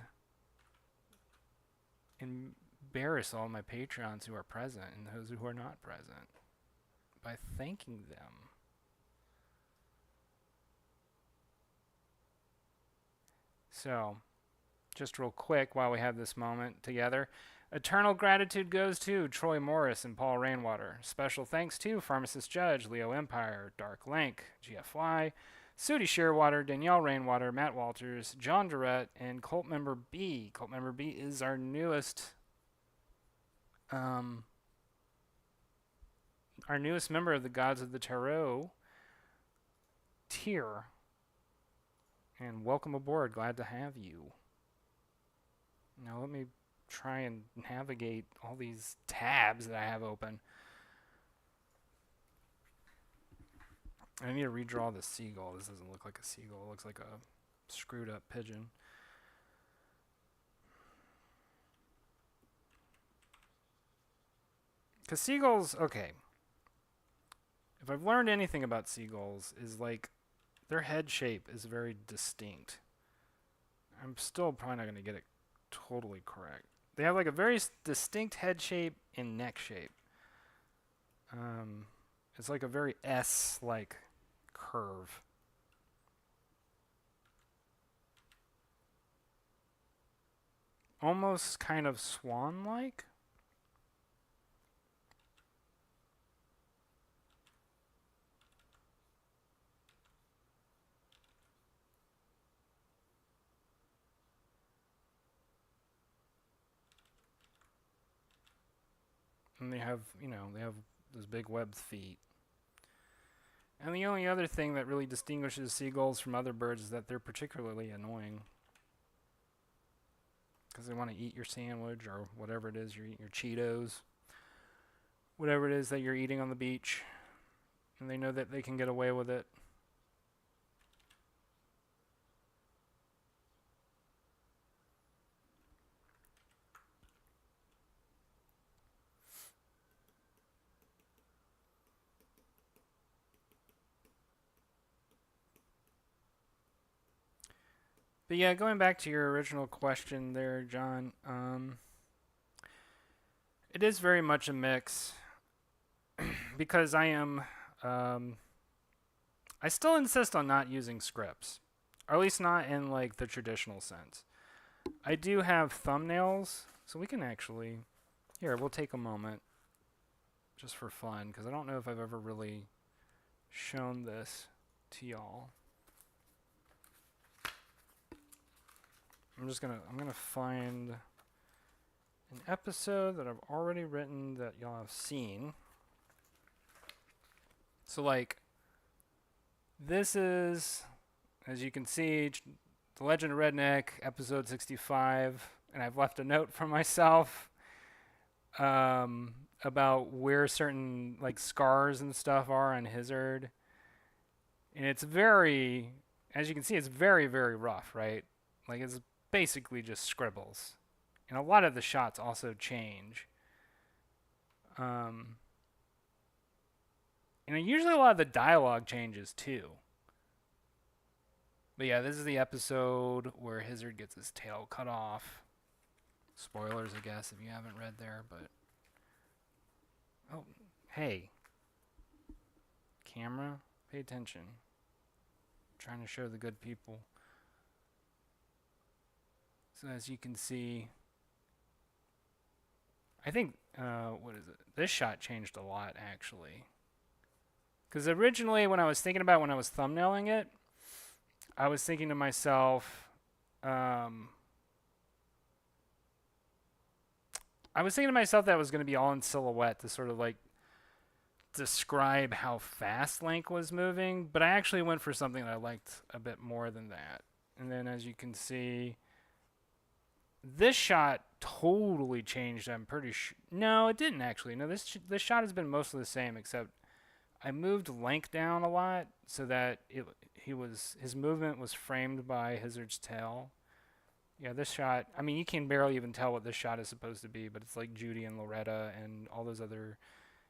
embarrass all my Patreons who are present and those who are not present by thanking them. So, just real quick while we have this moment together. Eternal gratitude goes to Troy Morris and Paul Rainwater. Special thanks to Pharmacist Judge, Leo Empire, Dark Lank, GFY, Sudi Shearwater, Danielle Rainwater, Matt Walters, John Durrett, and Cult Member B. Cult Member B is our newest member of the Gods of the Tarot tier. And welcome aboard. Glad to have you. Now let me try and navigate all these tabs that I have open. I need to redraw the seagull. This doesn't look like a seagull. It looks like a screwed up pigeon. Because seagulls, okay. If I've learned anything about seagulls, is like their head shape is very distinct. I'm still probably not going to get it totally correct. They have like a very distinct head shape and neck shape. It's like a very S-like curve. Almost kind of swan-like. And they have, they have those big webbed feet. And the only other thing that really distinguishes seagulls from other birds is that they're particularly annoying. Because they want to eat your sandwich or whatever it is you're eating, your Cheetos, whatever it is that you're eating on the beach. And they know that they can get away with it. But yeah, going back to your original question there, John, it is very much a mix because I still insist on not using scripts, or at least not in like the traditional sense. I do have thumbnails, so we can actually, here, we'll take a moment just for fun because I don't know if I've ever really shown this to y'all. I'm gonna find an episode that I've already written that y'all have seen. So like, this is, as you can see, The Legend of Redneck, episode 65, and I've left a note for myself about where certain like scars and stuff are on Hizzard. And it's very, as you can see, it's very, very rough, right? Like it's basically just scribbles. And a lot of the shots also change. And usually a lot of the dialogue changes too. But yeah, this is the episode where Hizzard gets his tail cut off. Spoilers, I guess, if you haven't read there, but... Oh, hey. Camera, pay attention. I'm trying to show the good people. So as you can see... I think, what is it? This shot changed a lot, actually. Because originally, when I was thumbnailing it, I was thinking to myself, that was going to be all in silhouette to sort of like describe how fast Link was moving, but I actually went for something that I liked a bit more than that. And then as you can see, this shot totally changed. I'm pretty sure. No, it didn't actually. No, this shot has been mostly the same, except I moved Link down a lot so that his movement was framed by Hizzard's tail. Yeah, this shot, I mean, you can barely even tell what this shot is supposed to be, but it's like Judy and Loretta and all those other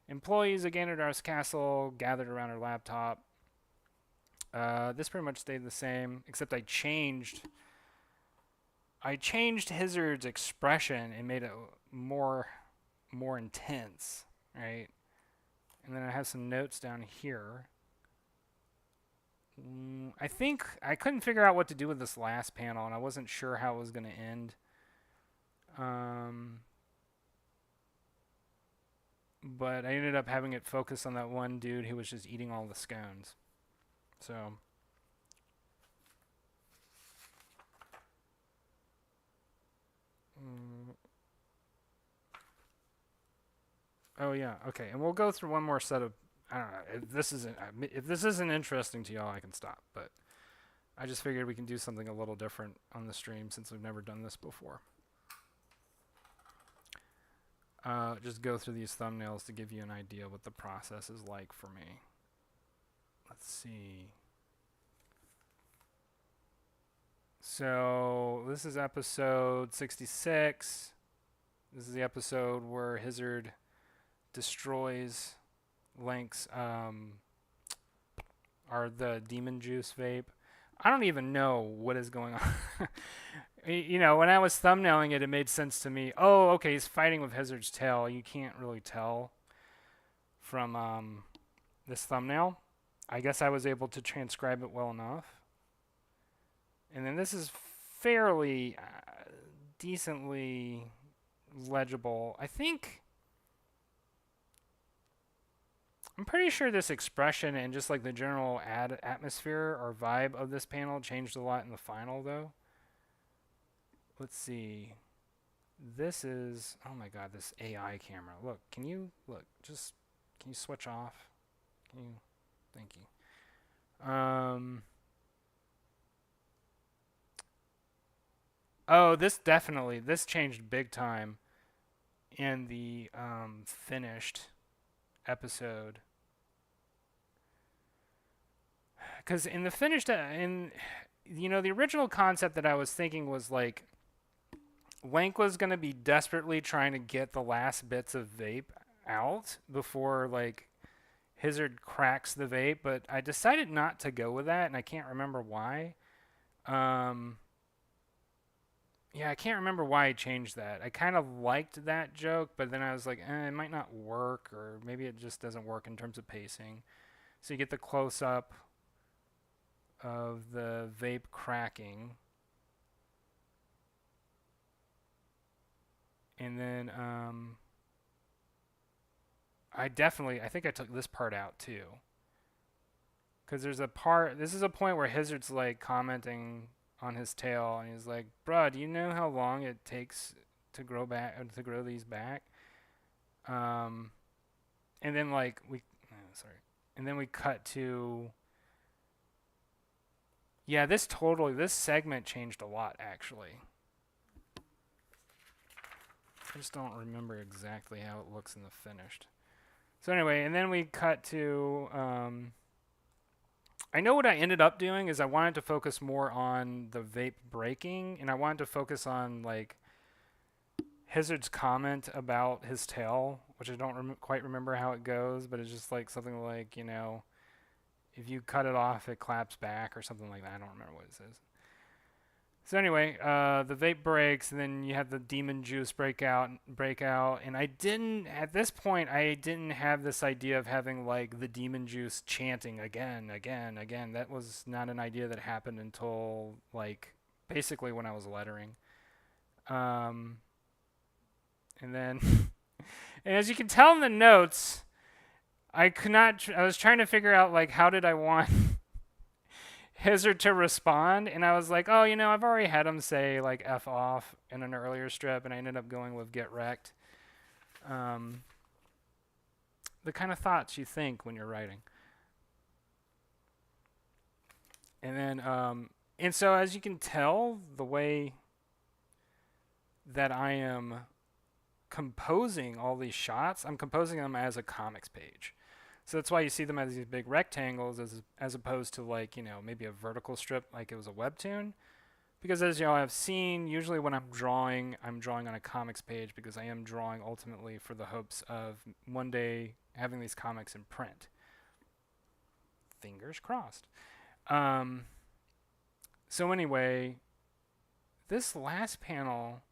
employees of Ganondorf's castle gathered around her laptop. This pretty much stayed the same, except I changed Hizzard's expression and made it more intense, right? And then I have some notes down here. I think I couldn't figure out what to do with this last panel, and I wasn't sure how it was going to end. But I ended up having it focus on that one dude who was just eating all the scones. So... Oh yeah, okay, and we'll go through one more set of. I don't know if this isn't interesting to y'all, I can stop. But I just figured we can do something a little different on the stream since we've never done this before. Just go through these thumbnails to give you an idea what the process is like for me. Let's see. So this is episode 66. This is the episode where Hizzard destroys Link's or the demon juice vape. I don't even know what is going on. You know, when I was thumbnailing it, it made sense to me. Oh, okay, he's fighting with Hizard's tail. You can't really tell from this thumbnail. I guess I was able to transcribe it well enough. And then this is fairly decently legible. I'm pretty sure this expression and just like the general atmosphere or vibe of this panel changed a lot in the final, though. Let's see. This is, oh my god, this AI camera. Look, can you switch off? Can you, thank you. Oh, this changed big time in the finished episode. Because in the finished, the original concept that I was thinking was like, Link was going to be desperately trying to get the last bits of vape out before, like, Hizard cracks the vape, but I decided not to go with that, and I can't remember why. Yeah, I can't remember why I changed that. I kind of liked that joke, but then I was like, it might not work, or maybe it just doesn't work in terms of pacing. So you get the close-up of the vape cracking. And then I think I took this part out too. Because this is a point where Hizard's like commenting on his tail, and he's like, bruh, do you know how long it takes to grow these back? And then like and then we cut to, yeah, this segment changed a lot, actually. I just don't remember exactly how it looks in the finished. So anyway, and then we cut to, I know what I ended up doing is I wanted to focus more on the vape breaking, and I wanted to focus on like Hizard's comment about his tail, which I don't quite remember how it goes, but it's just like something like, if you cut it off, it claps back or something like that. I don't remember what it says. So anyway, the vape breaks, and then you have the demon juice break out, and at this point, I didn't have this idea of having like the demon juice chanting again, again, again. That was not an idea that happened until like basically when I was lettering. And then, and as you can tell in the notes, I was trying to figure out like how did I want Hizard to respond, and I was like, oh, I've already had him say like F off in an earlier strip, and I ended up going with get wrecked. The kind of thoughts you think when you're writing. And then, and so as you can tell, the way that I am composing all these shots, I'm composing them as a comics page. So that's why you see them as these big rectangles as opposed to like, maybe a vertical strip like it was a webtoon. Because as y'all have seen, usually when I'm drawing on a comics page because I am drawing ultimately for the hopes of one day having these comics in print. Fingers crossed. So anyway, this last panel,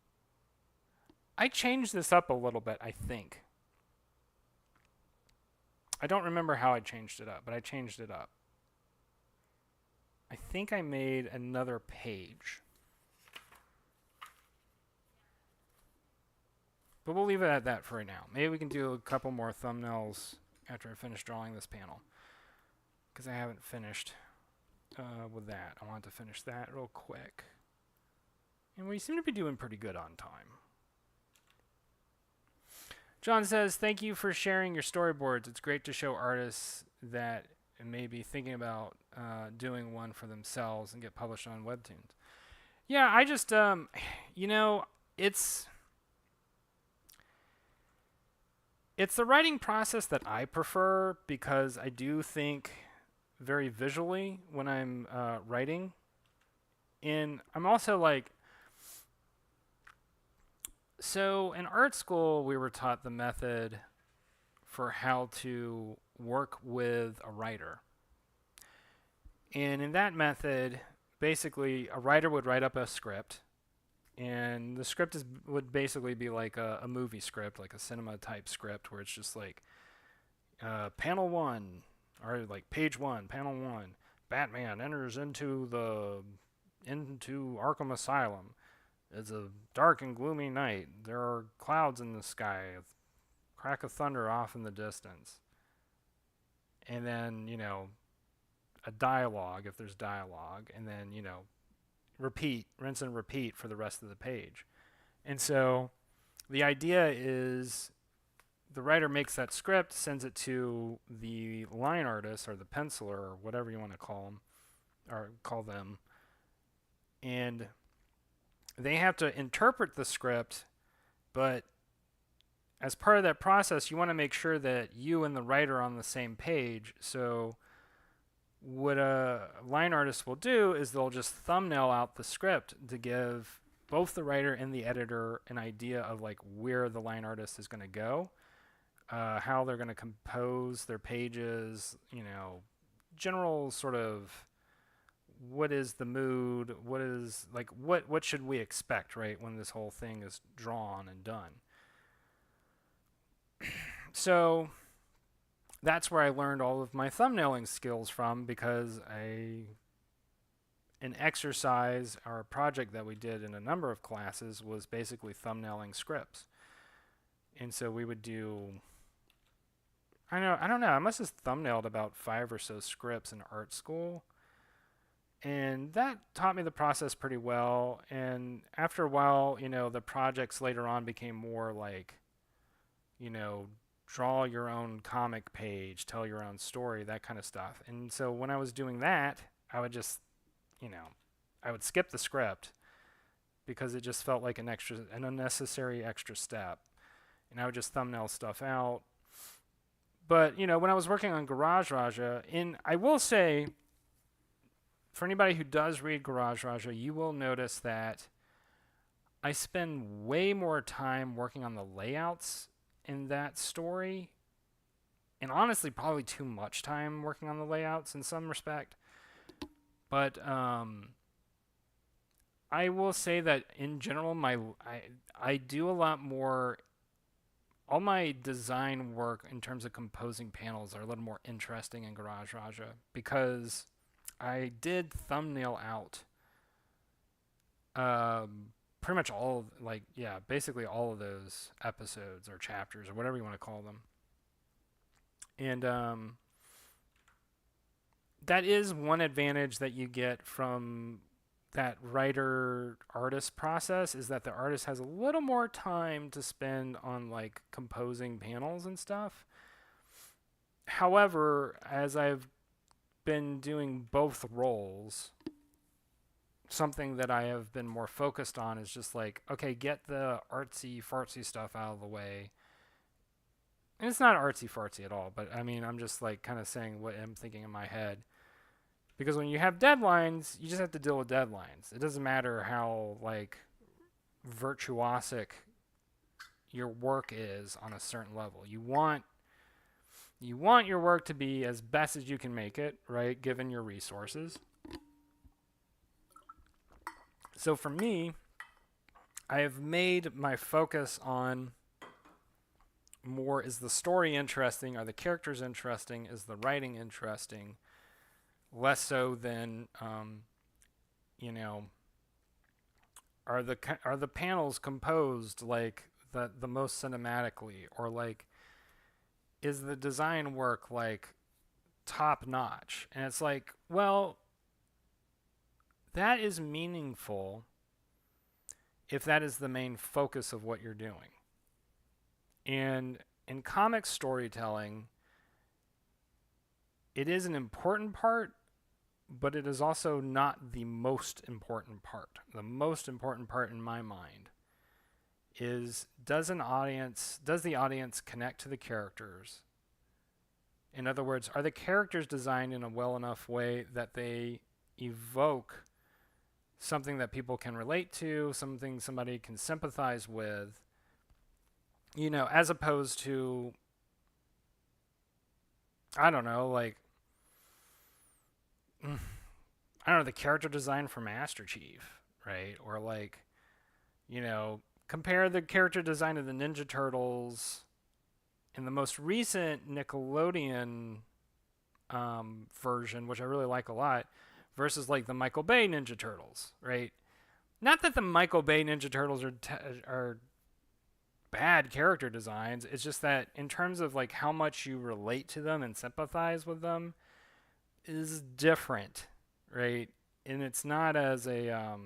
I changed this up a little bit, I think. I don't remember how I changed it up, but I changed it up. I think I made another page. But we'll leave it at that for right now. Maybe we can do a couple more thumbnails after I finish drawing this panel. Because I haven't finished with that. I want to finish that real quick. And we seem to be doing pretty good on time. John says, thank you for sharing your storyboards. It's great to show artists that may be thinking about doing one for themselves and get published on Webtoons. Yeah, I just, it's the writing process that I prefer because I do think very visually when I'm writing. And I'm also like, so in art school, we were taught the method for how to work with a writer. And in that method, basically, a writer would write up a script, And the script would basically be like a movie script, like a cinema type script, where it's just like panel one, or like page one, panel one. Batman enters into Arkham Asylum. It's a dark and gloomy night. There are clouds in the sky, a crack of thunder off in the distance, and then a dialogue if there's dialogue, and then repeat, rinse and repeat for the rest of the page. And so the idea is the writer makes that script, sends it to the line artist or the penciler or whatever you want to call them, and they have to interpret the script, but as part of that process, you want to make sure that you and the writer are on the same page. So what a line artist will do is they'll just thumbnail out the script to give both the writer and the editor an idea of like where the line artist is going to go, how they're going to compose their pages, general sort of what is the mood, what is like what should we expect, right, when this whole thing is drawn and done. So that's where I learned all of my thumbnailing skills from, because an exercise or a project that we did in a number of classes was basically thumbnailing scripts. And so we would do I don't know, I must have thumbnailed about 5 or so scripts in art school. And that taught me the process pretty well. And after a while, the projects later on became more like, draw your own comic page, tell your own story, that kind of stuff. And so when I was doing that, I would just, I would skip the script because it just felt like an unnecessary extra step. And I would just thumbnail stuff out. But, when I was working on Garage Raja, I will say, for anybody who does read Garage Raja, you will notice that I spend way more time working on the layouts in that story, and honestly probably too much time working on the layouts in some respect. But I will say that in general, I do a lot more. All my design work in terms of composing panels are a little more interesting in Garage Raja, because I did thumbnail out pretty much basically all of those episodes or chapters or whatever you want to call them. And that is one advantage that you get from that writer-artist process, is that the artist has a little more time to spend on like composing panels and stuff. However, as I've been doing both roles, something that I have been more focused on is just like, okay, get the artsy fartsy stuff out of the way. And it's not artsy fartsy at all, but I mean, I'm just like kind of saying what I'm thinking in my head. Because when you have deadlines, you just have to deal with deadlines. It doesn't matter how like virtuosic your work is on a certain level. You want your work to be as best as you can make it, right, given your resources. So for me, I have made my focus on more, is the story interesting? Are the characters interesting? Is the writing interesting? Less so than, are the panels composed like the most cinematically, or like is the design work like top notch? And it's like, well, that is meaningful if that is the main focus of what you're doing. And in comic storytelling, it is an important part, but it is also not the most important part. The most important part in my mind is, does the audience connect to the characters? In other words, are the characters designed in a well enough way that they evoke something that people can relate to, something somebody can sympathize with, as opposed to, I don't know, like, the character design for Master Chief, right? Or like, You know, compare the character design of the Ninja Turtles in the most recent Nickelodeon version, which I really like a lot, versus like the Michael Bay Ninja Turtles, right? Not that the Michael Bay Ninja Turtles are bad character designs. It's just that in terms of like how much you relate to them and sympathize with them is different, right? And it's not as a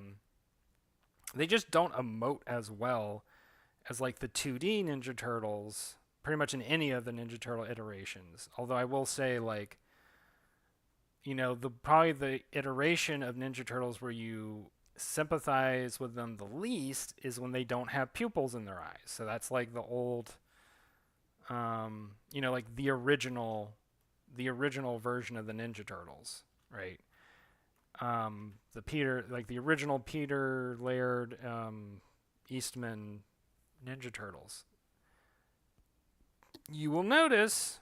they just don't emote as well as like the 2D Ninja Turtles, pretty much in any of the Ninja Turtle iterations. Although I will say like the probably the iteration of Ninja Turtles where you sympathize with them the least is when they don't have pupils in their eyes. So that's like the old like the original version of the Ninja Turtles, right? The original Peter Laird Eastman Ninja Turtles. You will notice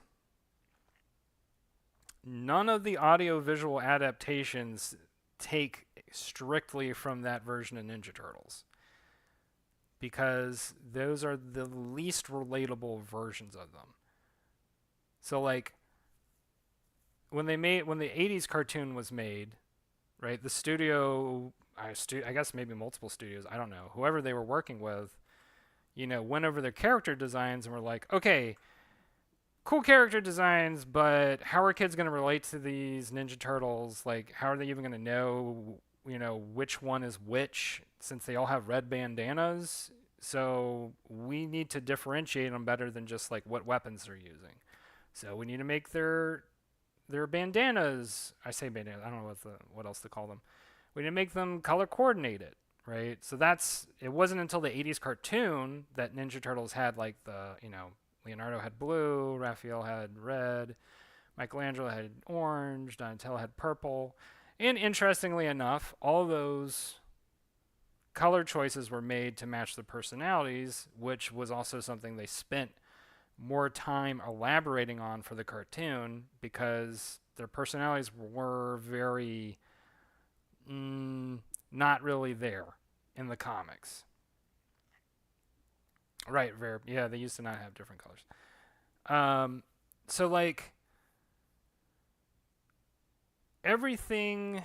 none of the audio-visual adaptations take strictly from that version of Ninja Turtles because those are the least relatable versions of them. So like when the 80s cartoon was made, right? The studio I guess maybe multiple studios, I don't know. Whoever they were working with, went over their character designs and were like, "Okay, cool character designs, but how are kids going to relate to these Ninja Turtles? Like, how are they even going to know, which one is which since they all have red bandanas? So we need to differentiate them better than just like what weapons they're using. So we need to make their bandanas. I say bandanas. I don't know what else to call them. We need to make them color coordinated, right? So it wasn't until the 80s cartoon that Ninja Turtles had like Leonardo had blue, Raphael had red, Michelangelo had orange, Donatello had purple. And interestingly enough, all those color choices were made to match the personalities, which was also something they spent more time elaborating on for the cartoon because their personalities were very not really there in the comics. Right, yeah, they used to not have different colors. So like everything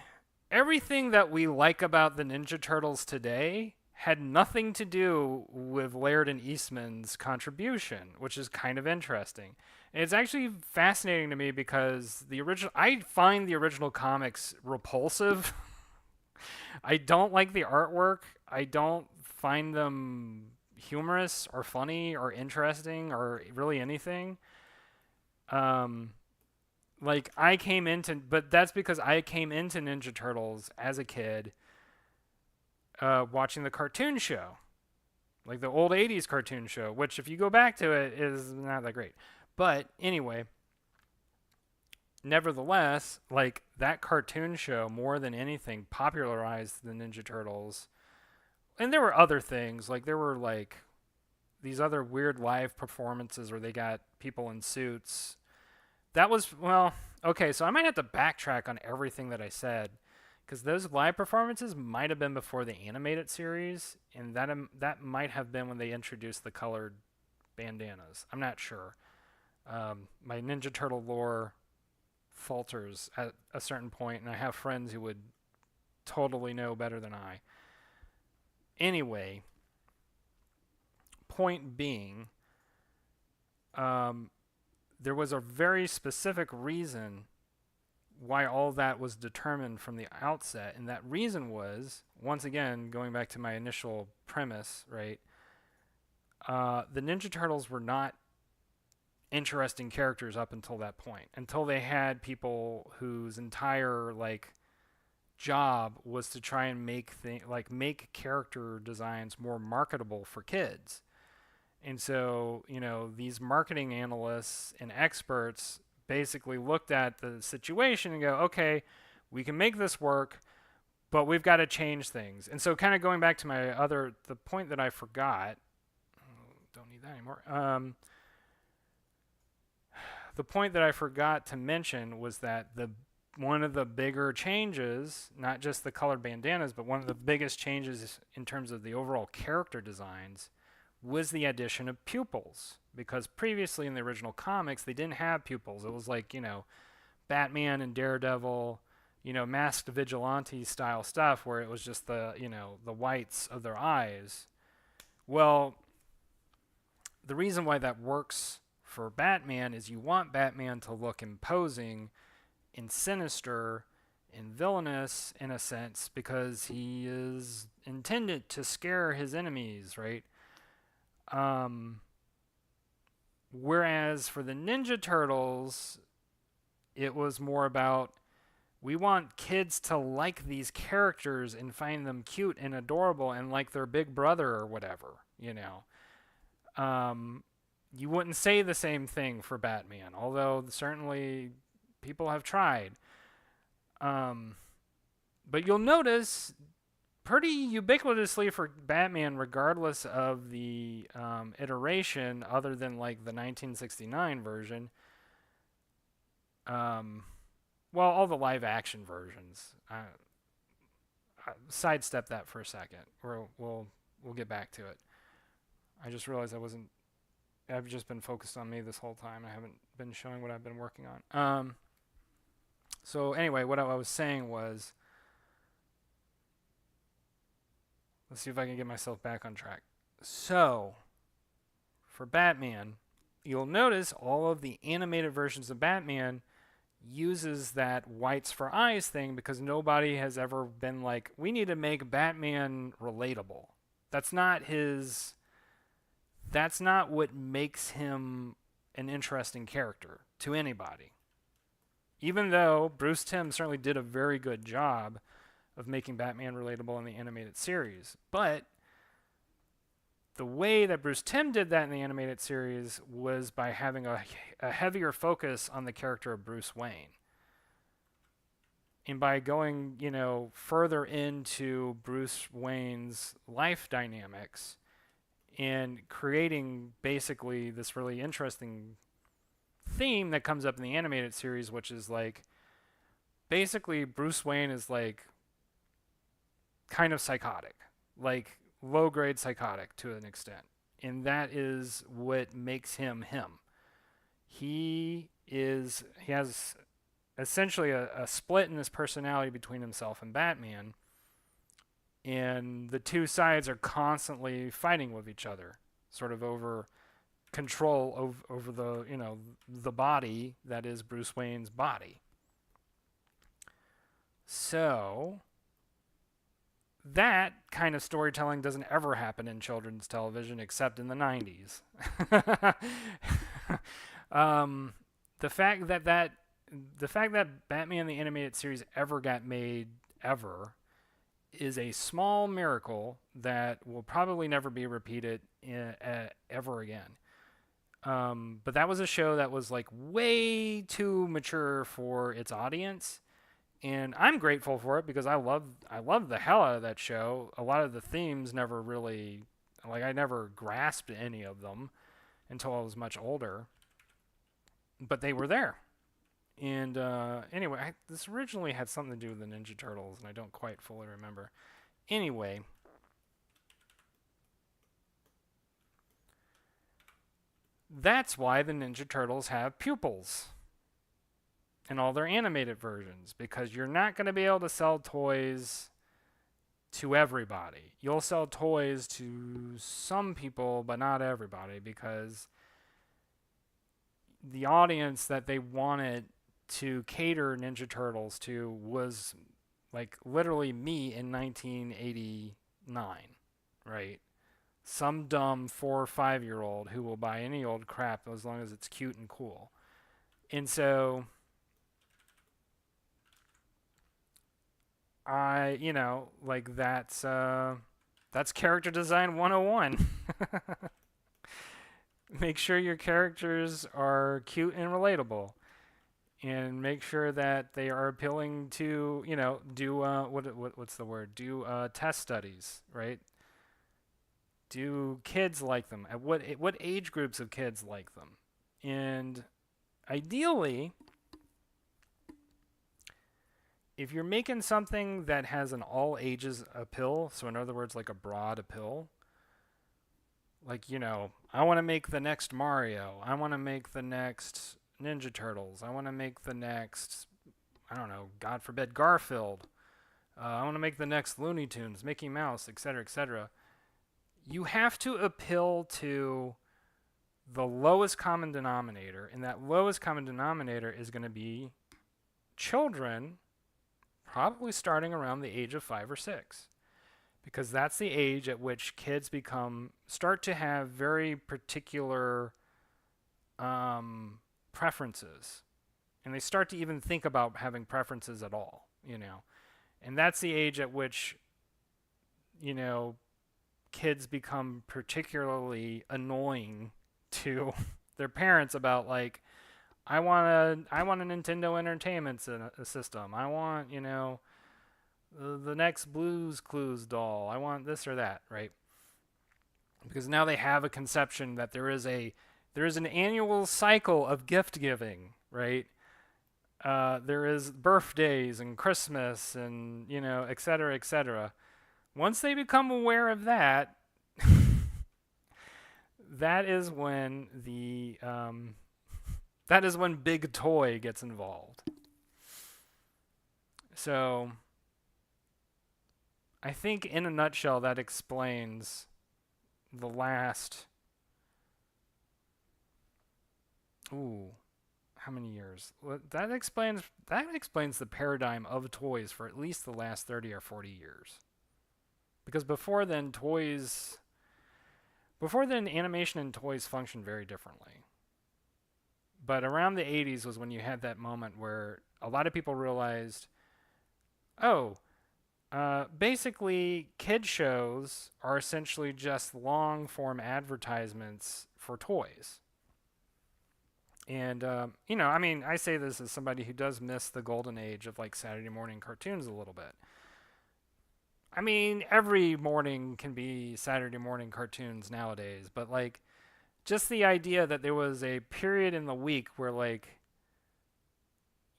that we like about the Ninja Turtles today had nothing to do with Laird and Eastman's contribution, which is kind of interesting. And it's actually fascinating to me because I find the original comics repulsive. I don't like the artwork. I don't find them humorous or funny or interesting or really anything. Um, but that's because I came into Ninja Turtles as a kid, watching the cartoon show, like the old 80s cartoon show, which if you go back to it is not that great. But anyway, nevertheless, like that cartoon show more than anything popularized the Ninja Turtles. And there were other things, like there were like these other weird live performances where they got people in suits. That was, well, okay, so I might have to backtrack on everything that I said because those live performances might have been before the animated series, and that might have been when they introduced the colored bandanas. I'm not sure. My Ninja Turtle lore falters at a certain point, and I have friends who would totally know better than I. Anyway, point being, there was a very specific reason why all that was determined from the outset, and that reason was, once again, going back to my initial premise, right? The Ninja Turtles were not interesting characters up until that point, until they had people whose entire like job was to try and make character designs more marketable for kids. And so, these marketing analysts and experts basically looked at the situation and go, okay, we can make this work, but we've got to change things. And so kind of going back to the point that I forgot, don't need that anymore. The point that I forgot to mention was that one of the bigger changes, not just the colored bandanas, but one of the biggest changes in terms of the overall character designs was the addition of pupils. Because previously in the original comics, they didn't have pupils. It was like, Batman and Daredevil, masked vigilante style stuff where it was just the whites of their eyes. Well, the reason why that works for Batman is you want Batman to look imposing and sinister and villainous in a sense because he is intended to scare his enemies, right? Whereas for the Ninja Turtles, it was more about we want kids to like these characters and find them cute and adorable and like their big brother or whatever. You wouldn't say the same thing for Batman, although certainly people have tried. But you'll notice pretty ubiquitously for Batman, regardless of the iteration, other than like the 1969 version. Well, all the live action versions. Sidestep that for a second. We'll get back to it. I just realized I've just been focused on me this whole time. I haven't been showing what I've been working on. So anyway, what I was saying was, let's see if I can get myself back on track. So, for Batman, you'll notice all of the animated versions of Batman uses that whites for eyes thing because nobody has ever been like, we need to make Batman relatable. That's not what makes him an interesting character to anybody. Even though Bruce Timm certainly did a very good job of making Batman relatable in the animated series. But the way that Bruce Timm did that in the animated series was by having a heavier focus on the character of Bruce Wayne. And by going, further into Bruce Wayne's life dynamics and creating basically this really interesting theme that comes up in the animated series, which is like, basically Bruce Wayne is like kind of psychotic, like low-grade psychotic to an extent. And that is what makes him him. He has essentially a split in his personality between himself and Batman. And the two sides are constantly fighting with each other, sort of over control over the body that is Bruce Wayne's body. So that kind of storytelling doesn't ever happen in children's television except in the 90s. The fact that Batman the Animated Series ever got made ever is a small miracle that will probably never be repeated ever again. But that was a show that was like way too mature for its audience. And I'm grateful for it because I love the hell out of that show. A lot of the themes never really, I never grasped any of them until I was much older. But they were there. And anyway, this originally had something to do with the Ninja Turtles, and I don't quite fully remember. Anyway, that's why the Ninja Turtles have pupils in all their animated versions, because you're not going to be able to sell toys to everybody. You'll sell toys to some people, but not everybody, because the audience that they wanted to cater Ninja Turtles to was like literally me in 1989, right? Some dumb 4 or 5-year-old who will buy any old crap as long as it's cute and cool. And so that's character design 101. Make sure your characters are cute and relatable. And make sure that they are appealing to, what's the word? Do test studies, right? Do kids like them? At what age groups of kids like them? And ideally, if you're making something that has an all ages appeal, so in other words, like a broad appeal, like, I want to make the next Mario. I want to make the next Ninja Turtles. I want to make the next, I don't know, God forbid, Garfield. I want to make the next Looney Tunes, Mickey Mouse, etc., etc. You have to appeal to the lowest common denominator, and that lowest common denominator is going to be children, probably starting around the age of 5 or 6, because that's the age at which kids start to have very particular preferences, and they start to even think about having preferences at all. And that's the age at which you know kids become particularly annoying to their parents about, like, I want a Nintendo Entertainment System. I want the next Blues Clues doll. I want this or that, right? Because now they have a conception that there is an annual cycle of gift giving, right? There is birthdays and Christmas and et cetera, et cetera. Once they become aware of that, that is when Big Toy gets involved. So I think in a nutshell that explains the last how many years? Well, that explains the paradigm of toys for at least the last 30 or 40 years. Because before then animation and toys functioned very differently. But around the 80s was when you had that moment where a lot of people realized, basically, kid shows are essentially just long form advertisements for toys. And, I say this as somebody who does miss the golden age of, like, Saturday morning cartoons a little bit. I mean, every morning can be Saturday morning cartoons nowadays, but, like, just the idea that there was a period in the week where, like,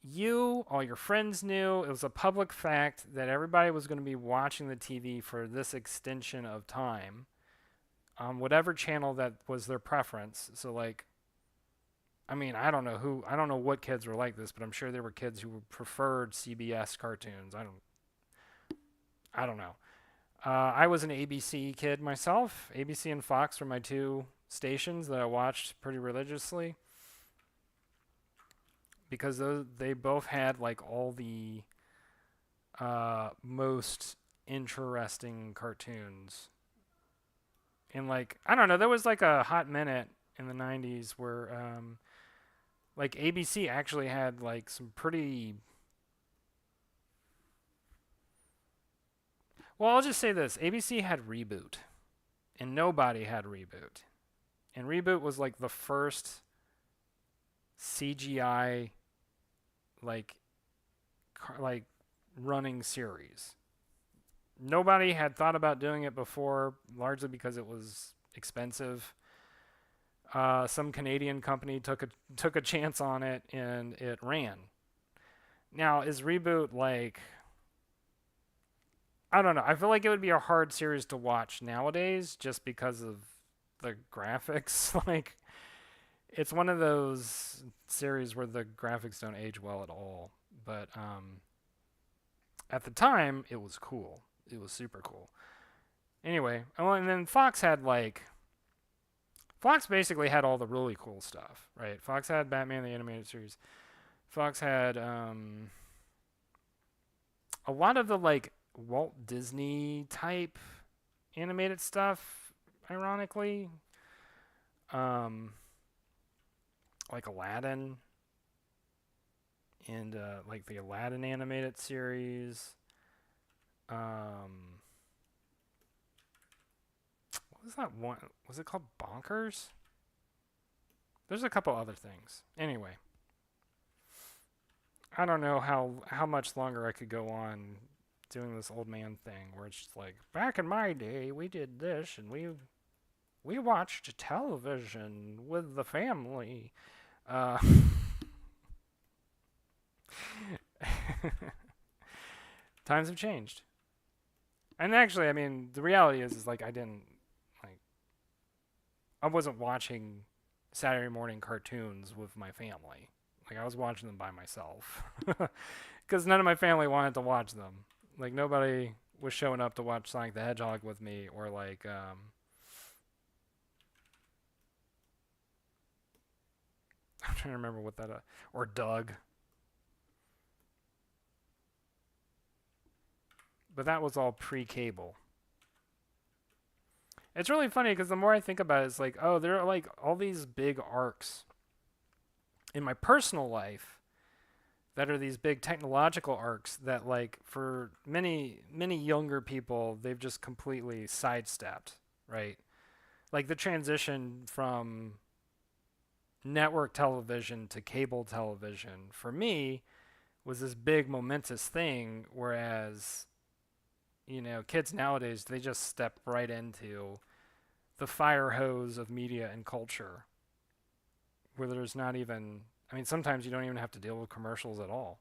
all your friends knew, it was a public fact that everybody was going to be watching the TV for this extension of time on whatever channel that was their preference. So, like, I don't know what kids were like this, but I'm sure there were kids who preferred CBS cartoons. I don't know. I was an ABC kid myself. ABC and Fox were my two stations that I watched pretty religiously, because they both had, like, all the most interesting cartoons. And, like, I don't know, there was, like, a hot minute in the 90s where like, ABC actually had, like, some pretty... Well, I'll just say this. ABC had Reboot, and nobody had Reboot. And Reboot was, like, the first CGI, like running series. Nobody had thought about doing it before, largely because it was expensive. Some Canadian company took a chance on it, and it ran. Now, is Reboot, like... I don't know. I feel like it would be a hard series to watch nowadays just because of the graphics. Like, it's one of those series where the graphics don't age well at all. But at the time, it was cool. It was super cool. Anyway, and then Fox basically had all the really cool stuff, right? Fox had Batman the Animated Series. Fox had a lot of the, like, Walt Disney type animated stuff, ironically. Like Aladdin and like the Aladdin animated series. What was that one? Was it called Bonkers? There's a couple other things. Anyway, I don't know how much longer I could go on doing this old man thing where it's just like, back in my day we did this and we watched television with the family. Times have changed. And actually, I mean, the reality is like like I wasn't watching Saturday morning cartoons with my family. Like I was watching them by myself because none of my family wanted to watch them. Like nobody was showing up to watch Sonic the Hedgehog with me, or like I'm trying to remember what that or Doug. But that was all pre-cable. It's really funny because the more I think about it, it's like, oh, there are like all these big arcs in my personal life that are these big technological arcs that, like, for many younger people, they've just completely sidestepped, right? Like the transition from network television to cable television for me was this big momentous thing, whereas kids nowadays, they just step right into the fire hose of media and culture where there's not even, I mean, sometimes you don't even have to deal with commercials at all.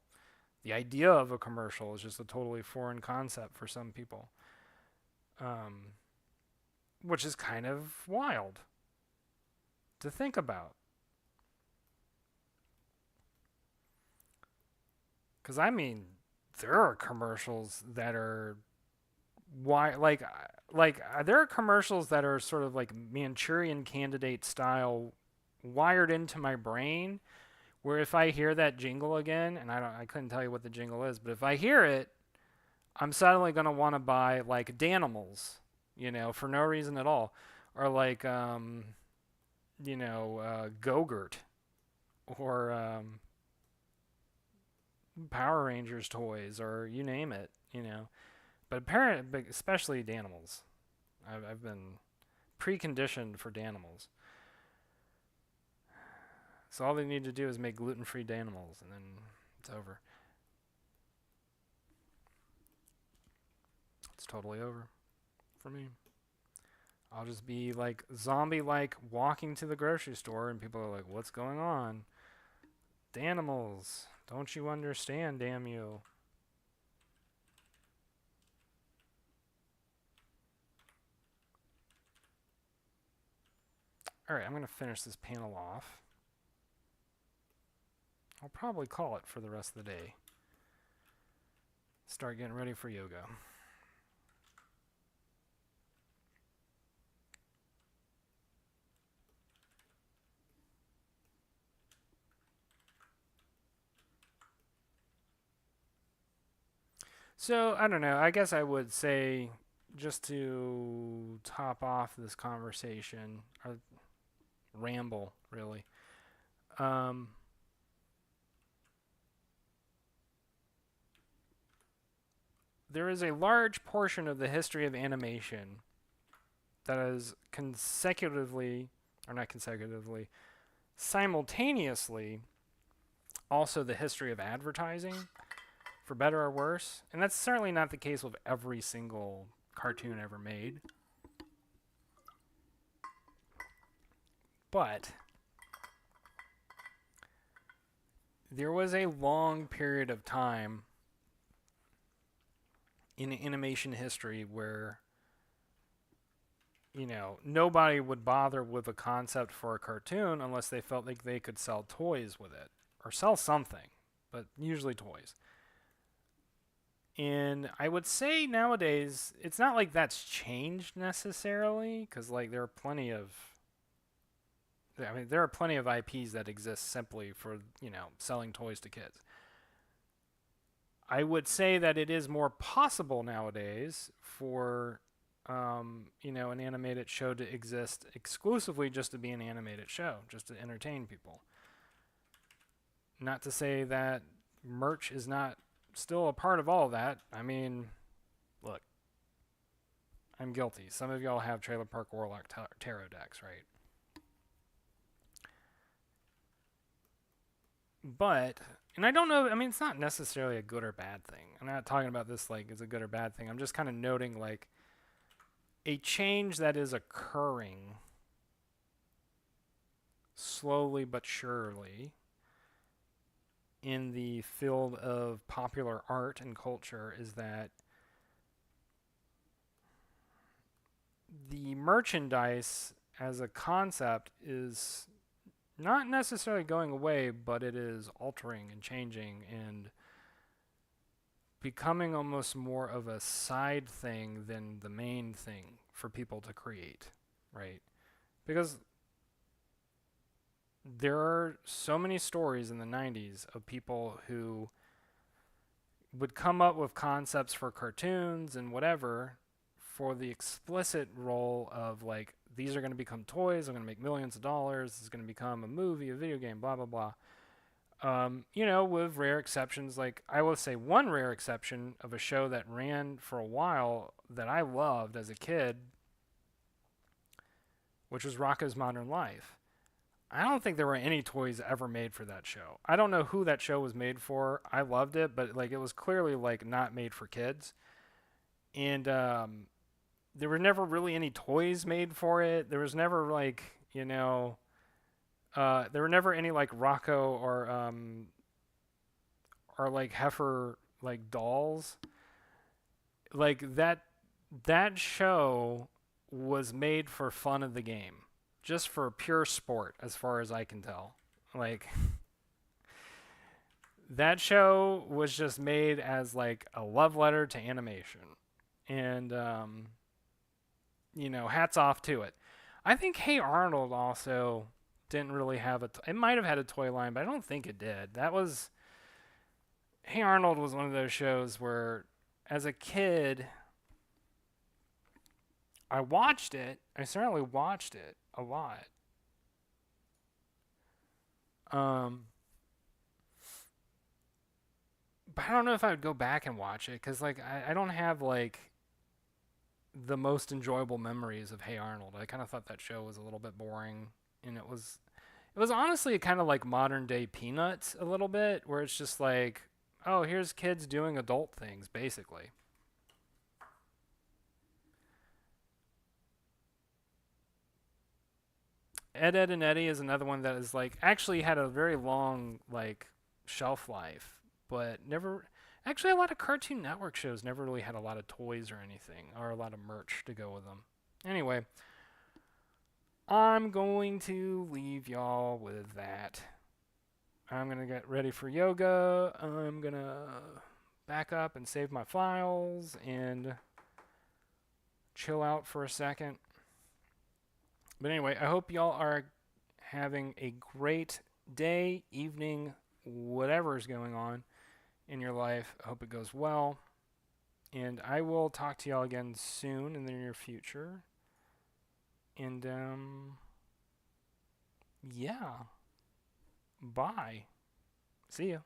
The idea of a commercial is just a totally foreign concept for some people, um, which is kind of wild to think about. Because, I mean, there are commercials that are why there are commercials that are sort of like Manchurian Candidate style, wired into my brain, where if I hear that jingle again, and I couldn't tell you what the jingle is, but if I hear it, I'm suddenly gonna want to buy like Danimals, for no reason at all, or like Gogurt, or Power Rangers toys, or you name it. But especially Danimals. I've been preconditioned for Danimals. So all they need to do is make gluten-free Danimals, and then it's over. It's totally over for me. I'll just be like zombie-like walking to the grocery store, and people are like, "What's going on?" Danimals, don't you understand? Damn you! All right, I'm gonna finish this panel off. I'll probably call it for the rest of the day. Start getting ready for yoga. So, I don't know. I guess I would say, just to top off this conversation, or ramble, really, um, there is a large portion of the history of animation that is consecutively, or not consecutively, simultaneously also the history of advertising, for better or worse. And that's certainly not the case with every single cartoon ever made. But there was a long period of time in animation history where nobody would bother with a concept for a cartoon unless they felt like they could sell toys with it, or sell something, but usually toys. And I would say nowadays, it's not like that's changed necessarily, because like there are plenty of IPs that exist simply for, selling toys to kids. I would say that it is more possible nowadays for, an animated show to exist exclusively just to be an animated show, just to entertain people. Not to say that merch is not still a part of all that. I mean, look, I'm guilty. Some of y'all have Trailer Park Warlock tarot decks, right? But, and I don't know, I mean, it's not necessarily a good or bad thing. I'm not talking about this like it's a good or bad thing. I'm just kind of noting like a change that is occurring slowly but surely in the field of popular art and culture is that the merchandise as a concept is not necessarily going away, but it is altering and changing and becoming almost more of a side thing than the main thing for people to create, right? Because there are so many stories in the 90s of people who would come up with concepts for cartoons and whatever for the explicit role of like these are going to become toys, I'm going to make millions of dollars, this is going to become a movie, a video game, blah blah blah. With rare exceptions, like I will say one rare exception of a show that ran for a while that I loved as a kid, which was Rocko's Modern Life. I don't think there were any toys ever made for that show. I don't know who that show was made for. I loved it, but like it was clearly like not made for kids. And there were never really any toys made for it. There was never like, there were never any like Rocco or like Heifer like dolls. Like that show was made for fun of the game, just for pure sport, as far as I can tell. Like that show was just made as like a love letter to animation, and hats off to it. I think Hey Arnold also didn't really have it might have had a toy line, but I don't think it did. Hey Arnold was one of those shows where, as a kid, I watched it. I certainly watched it a lot. But I don't know if I would go back and watch it because, like, I don't have like the most enjoyable memories of Hey Arnold. I kind of thought that show was a little bit boring, and it was honestly kind of like modern day Peanuts a little bit, where it's just like, oh, here's kids doing adult things, basically. Ed, Ed, and Eddie is another one that is like actually had a very long like shelf life, but never. Actually, a lot of Cartoon Network shows never really had a lot of toys or anything, or a lot of merch to go with them. Anyway, I'm going to leave y'all with that. I'm gonna get ready for yoga. I'm gonna back up and save my files and chill out for a second. But anyway, I hope y'all are having a great day, evening, whatever is going on in your life. I hope it goes well. And I will talk to y'all again soon in the near future. And, yeah. Bye. See ya.